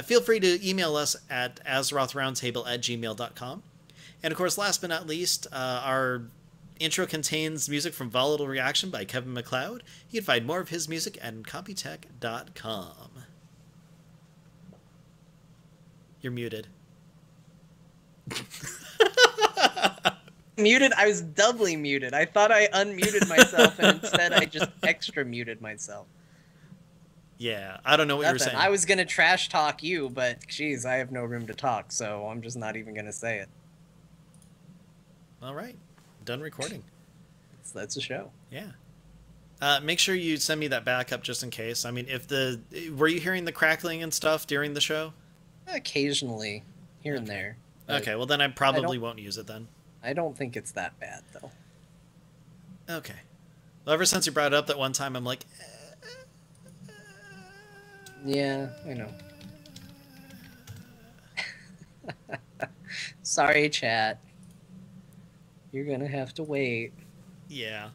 feel free to email us at AzerothRoundtable@gmail.com. And, of course, last but not least, our intro contains music from Volatile Reaction by Kevin MacLeod. You can find more of his music at Incompetech.com. You're muted. Muted? I was doubly muted. I thought I unmuted myself, and instead I just extra muted myself. Yeah, I don't know what you were saying. I was going to trash talk you, but geez, I have no room to talk, so I'm just not even going to say it. All right. Done recording. That's a show. Yeah. Make sure you send me that backup just in case. I mean, were you hearing the crackling and stuff during the show? Occasionally, here and there. Okay, well then I probably won't use it then. I don't think it's that bad, though. Okay. Well, ever since you brought it up that one time, I'm like... Yeah, I know. Sorry, chat. You're gonna have to wait. Yeah.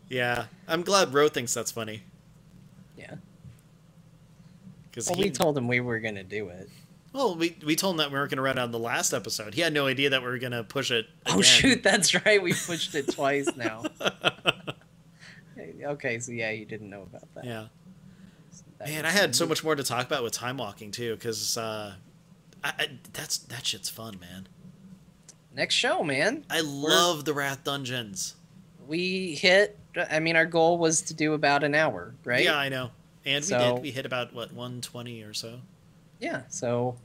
Yeah. I'm glad Ro thinks that's funny. Yeah. Because we told him we were gonna do it. Well, we told him that we weren't going to run it on the last episode. He had no idea that we were going to push it again. Oh, shoot, that's right. We pushed it twice now. Okay, so yeah, you didn't know about that. Yeah. Man, I had so much more to talk about with Time Walking, too, because that shit's fun, man. Next show, man. I love the Wrath Dungeons. Our goal was to do about an hour, right? Yeah, I know. And we did. We hit about, 120 or so? Yeah, so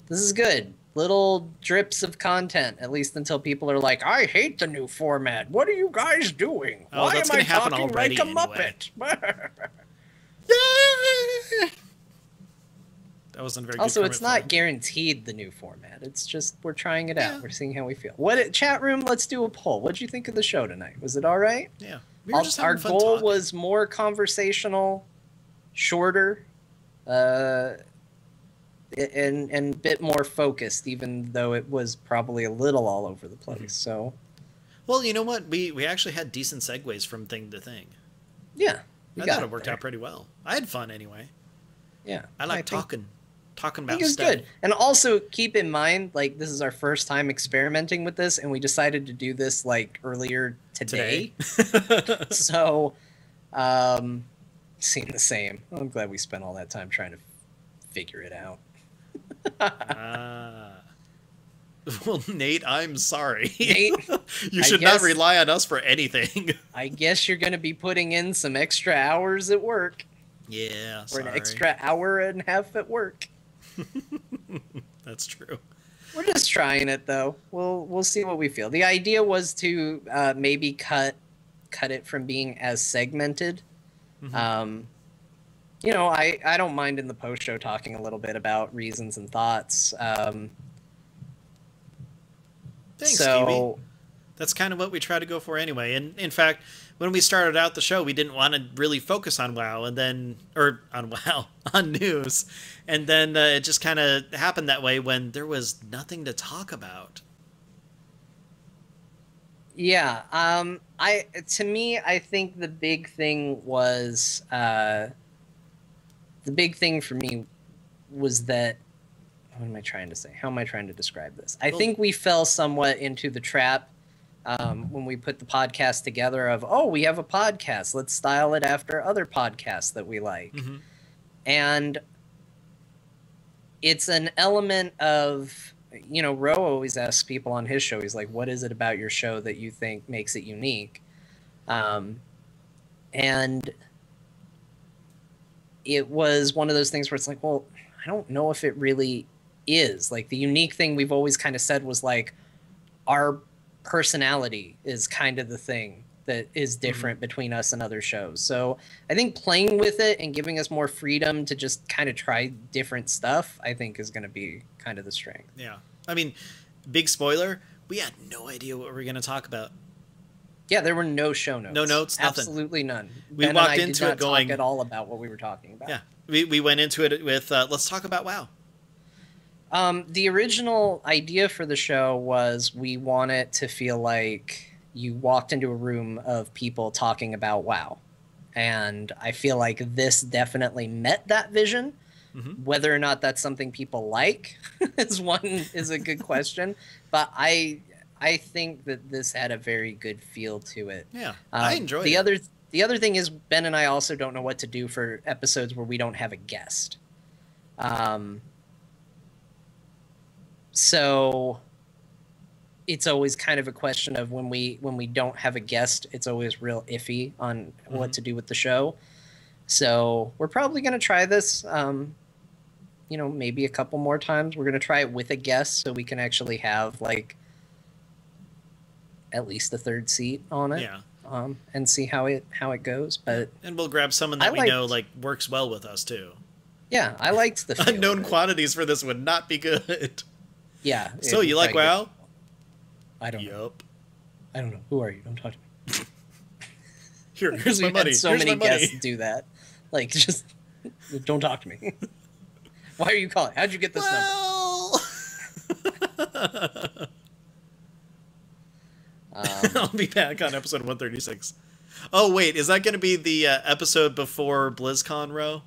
this is good. Little drips of content, at least until people are like, I hate the new format. What are you guys doing? Oh, Why that's am I gonna happen talking already like a anyway. Muppet? That wasn't very good. Also, it's not guaranteed the new format. It's just we're trying it out. We're seeing how we feel. Chat room, let's do a poll. What did you think of the show tonight? Was it all right? Yeah. We were just having our fun goal talking. was more conversational, shorter, and a bit more focused, even though it was probably a little all over the place. So, well, you know what? We actually had decent segues from thing to thing. Yeah, I thought it worked out pretty well. I had fun anyway. Yeah, I like talking about it was stuff. good. And also keep in mind, like, this is our first time experimenting with this, and we decided to do this like earlier today. So, seemed the same. I'm glad we spent all that time trying to figure it out. Well, Nate, I'm sorry. Nate, you should not rely on us for anything. I guess you're going to be putting in some extra hours at work. Yeah, or an extra hour and a half at work. That's true. We're just trying it, though. We'll see what we feel. The idea was to maybe cut it from being as segmented. Mm-hmm. I don't mind in the post show talking a little bit about reasons and thoughts. Thanks, Stevie. That's kind of what we try to go for anyway. And in fact, when we started out the show, we didn't want to really focus on WoW on news. And then it just kind of happened that way when there was nothing to talk about. Yeah. I think the big thing was, the big thing for me was that, what am I trying to say? How am I trying to describe this? I think we fell somewhat into the trap when we put the podcast together of, oh, we have a podcast, let's style it after other podcasts that we like. Mm-hmm. And it's an element of, Ro always asks people on his show, he's like, what is it about your show that you think makes it unique? And it was one of those things where it's like, well, I don't know if it really is. Like, the unique thing we've always kind of said was like, our personality is kind of the thing that is different between us and other shows. So I think playing with it and giving us more freedom to just kind of try different stuff, I think is going to be kind of the strength. Yeah. I mean, big spoiler, we had no idea what we were going to talk about. Yeah, there were no show notes. No notes, nothing. Absolutely none. We Ben walked and I into did not it going talk at all about what we were talking about. Yeah. We went into it with, let's talk about WoW. The original idea for the show was we want it to feel like you walked into a room of people talking about WoW. And I feel like this definitely met that vision. Mm-hmm. Whether or not that's something people like is a good question. But I think that this had a very good feel to it. Yeah, I enjoyed it. The other thing is Ben and I also don't know what to do for episodes where we don't have a guest. So it's always kind of a question of when we don't have a guest, it's always real iffy on what to do with the show. So we're probably going to try this, maybe a couple more times. We're going to try it with a guest so we can actually have like at least a third seat on it. Yeah. And see how it goes. But and we'll grab someone that we know like works well with us too. Yeah, I liked the feel unknown of it. quantities for this would not be good. Yeah. So you like WoW? I don't know. Yup. I don't know. Who are you? Don't talk to me. Here's my We've money. had so Here's many my money. guests do that. Like, just don't talk to me. Why are you calling? How'd you get this number? I'll be back on episode 136. Oh wait, is that going to be the episode before BlizzCon, Ro?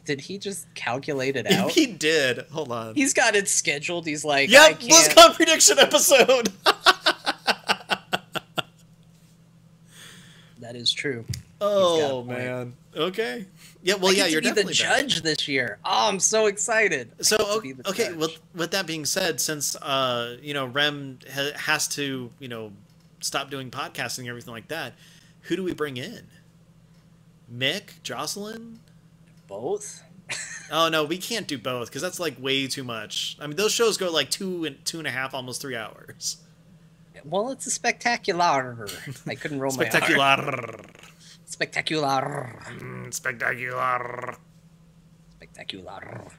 Did he just calculate it out? He did. Hold on. He's got it scheduled. He's like, yep, I can't. BlizzCon prediction episode. That is true. Oh He's got a point. man. Okay. Yeah. Well, I yeah, get you're to be definitely the judge this year. Oh, I'm so excited. So I get to be the okay, judge. with that being said, since Rem has to stop doing podcasting and everything like that, who do we bring in? Mick, Jocelyn? Both. Oh no, we can't do both because that's like way too much. I mean, those shows go like 2.5, almost 3 hours. Well, it's a spectacular. I couldn't roll my R. Spectacular. Spectacular. Spectacular. Spectacular.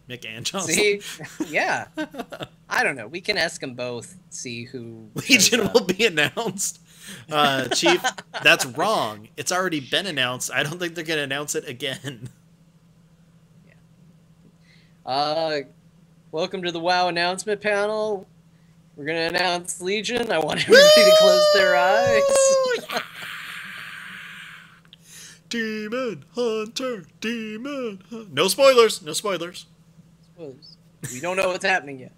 Mick and Jocelyn. See, yeah. I don't know. We can ask them both. See who. Legion will be announced. Chief, that's wrong. It's already been announced. I don't think they're going to announce it again. Welcome to the WoW announcement panel. We're going to announce Legion. I want everybody to close their eyes. Demon Hunter, Demon Hunter. No spoilers. No spoilers. We don't know what's happening yet.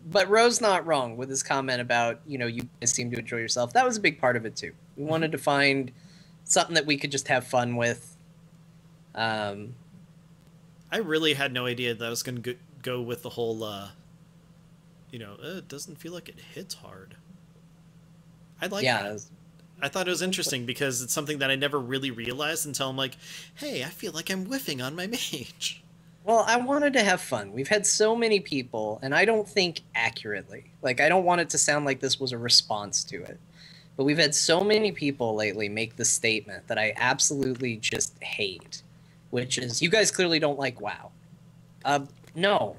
But Ro's not wrong with his comment about, you guys seem to enjoy yourself. That was a big part of it, too. We wanted to find something that we could just have fun with. I really had no idea that I was going to go with the whole, it doesn't feel like it hits hard. I like that. I thought it was interesting because it's something that I never really realized until I'm like, hey, I feel like I'm whiffing on my mage. Well, I wanted to have fun. We've had so many people, and I don't think accurately. Like, I don't want it to sound like this was a response to it. But we've had so many people lately make the statement that I absolutely just hate, which is, you guys clearly don't like WoW. No,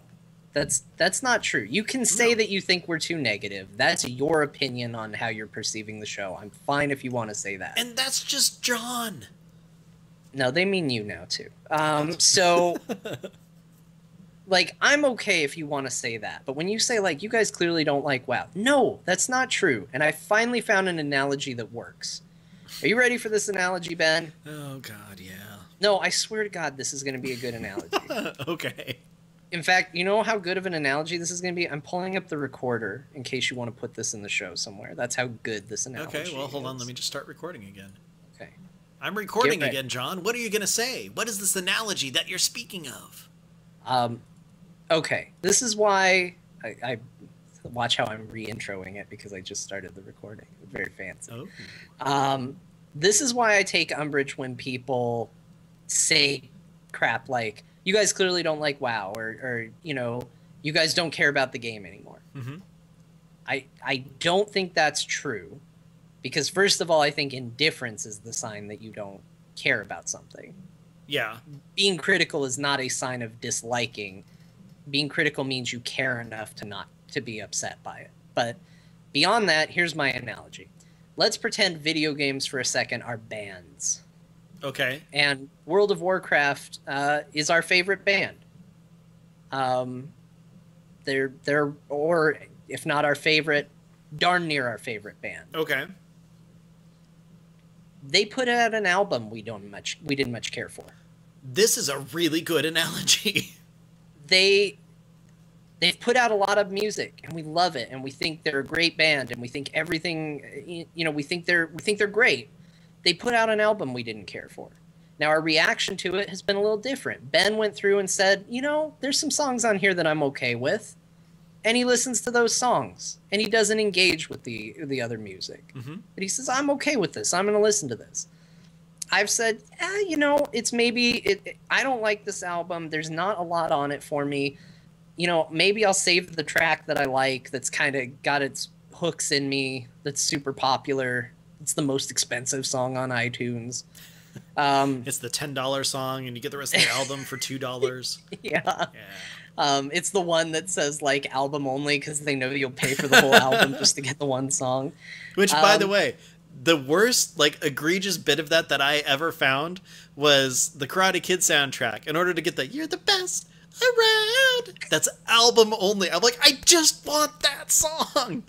that's not true. You can say that you think we're too negative. That's your opinion on how you're perceiving the show. I'm fine if you want to say that. And that's just John. No, they mean you now, too. So, like, I'm okay if you want to say that. But when you say, like, you guys clearly don't like WoW. No, that's not true. And I finally found an analogy that works. Are you ready for this analogy, Ben? Oh, God, yeah. No, I swear to God, this is going to be a good analogy. Okay. In fact, you know how good of an analogy this is going to be? I'm pulling up the recorder in case you want to put this in the show somewhere. That's how good this analogy is. Okay, well, hold on. Let me just start recording again. Okay. I'm recording again, John. What are you going to say? What is this analogy that you're speaking of? Okay. This is why I watch how I'm re-introing it because I just started the recording. Very fancy. Oh. This is why I take umbrage when people say crap like, you guys clearly don't like WoW, or you know, you guys don't care about the game anymore. Mm-hmm. I don't think that's true, because first of all, I think indifference is the sign that you don't care about something. Yeah. Being critical is not a sign of disliking. Being critical means you care enough to be upset by it. But beyond that, here's my analogy. Let's pretend video games for a second are bands. Okay. And World of Warcraft is our favorite band. They're or if not our favorite, darn near our favorite band. Okay. They put out an album we didn't much care for. This is a really good analogy. They've put out a lot of music and we love it and we think they're a great band and we think everything, you know, we think they're great. They put out an album we didn't care for. Now, our reaction to it has been a little different. Ben went through and said, you know, there's some songs on here that I'm okay with. And he listens to those songs. And he doesn't engage with the other music. Mm-hmm. But he says, I'm okay with this. I'm going to listen to this. I've said, you know, it's maybe... I don't like this album. There's not a lot on it for me. You know, maybe I'll save the track that I like that's kind of got its hooks in me, that's super popular. It's the most expensive song on iTunes. It's the $10 song, and you get the rest of the album for $2. Yeah. It's the one that says, like, album only, because they know you'll pay for the whole album just to get the one song. Which, by the way, the worst, like, egregious bit of that I ever found was the Karate Kid soundtrack. In order to get the "You're the best around," that's album only. I'm like, I just want that song.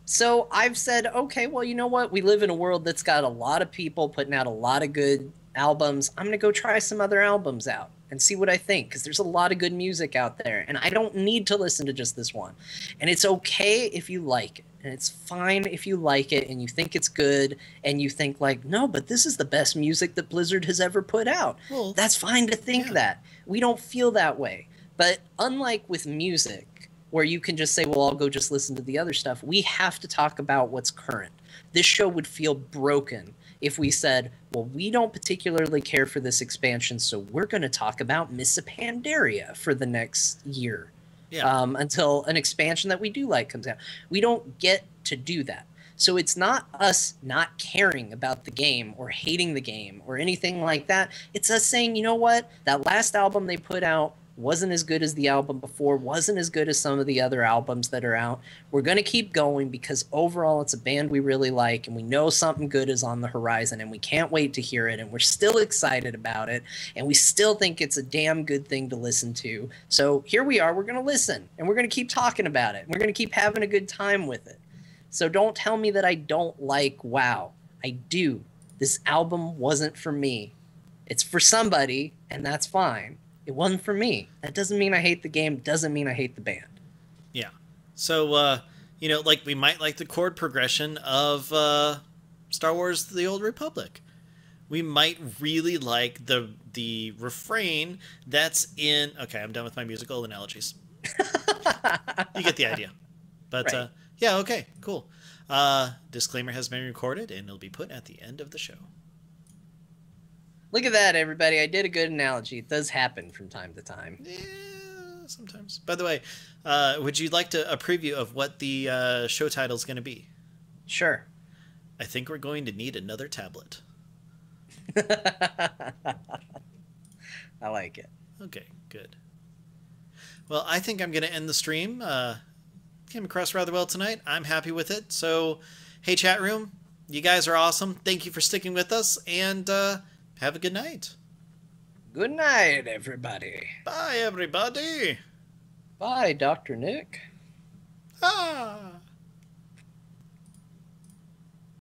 So I've said, okay, well, you know what? We live in a world that's got a lot of people putting out a lot of good albums. I'm going to go try some other albums out and see what I think, because there's a lot of good music out there, and I don't need to listen to just this one. And it's okay if you like it, and it's fine if you like it and you think it's good and you think like, no, but this is the best music that Blizzard has ever put out. Well, that's fine to think that. We don't feel that way. But unlike with music, where you can just say, well, I'll go just listen to the other stuff, we have to talk about what's current. This show would feel broken if we said, well, we don't particularly care for this expansion, so we're going to talk about Mists of Pandaria for the next year, until an expansion that we do like comes out. We don't get to do that. So it's not us not caring about the game or hating the game or anything like that. It's us saying, you know what, that last album they put out wasn't as good as the album before, wasn't as good as some of the other albums that are out. We're going to keep going because overall it's a band we really like and we know something good is on the horizon and we can't wait to hear it and we're still excited about it and we still think it's a damn good thing to listen to. So here we are, we're going to listen and we're going to keep talking about it. And we're going to keep having a good time with it. So don't tell me that I don't like WoW. I do. This album wasn't for me. It's for somebody, and that's fine. It wasn't for me. That doesn't mean I hate the game. Doesn't mean I hate the band. Yeah. So, you know, like we might like the chord progression of Star Wars The Old Republic. We might really like the refrain that's in... Okay, I'm done with my musical analogies. You get the idea. But, right. Yeah, okay, cool. Disclaimer has been recorded, and it'll be put at the end of the show. Look at that, everybody. I did a good analogy. It does happen from time to time. Yeah, sometimes. By the way, would you like a preview of what the show title is going to be? Sure. I think we're going to need another tablet. I like it. Okay, good. Well, I think I'm going to end the stream. Came across rather well tonight. I'm happy with it. So, hey, chat room, you guys are awesome. Thank you for sticking with us, and have a good night. Good night, everybody. Bye, everybody. Bye, Dr. Nick. Ah.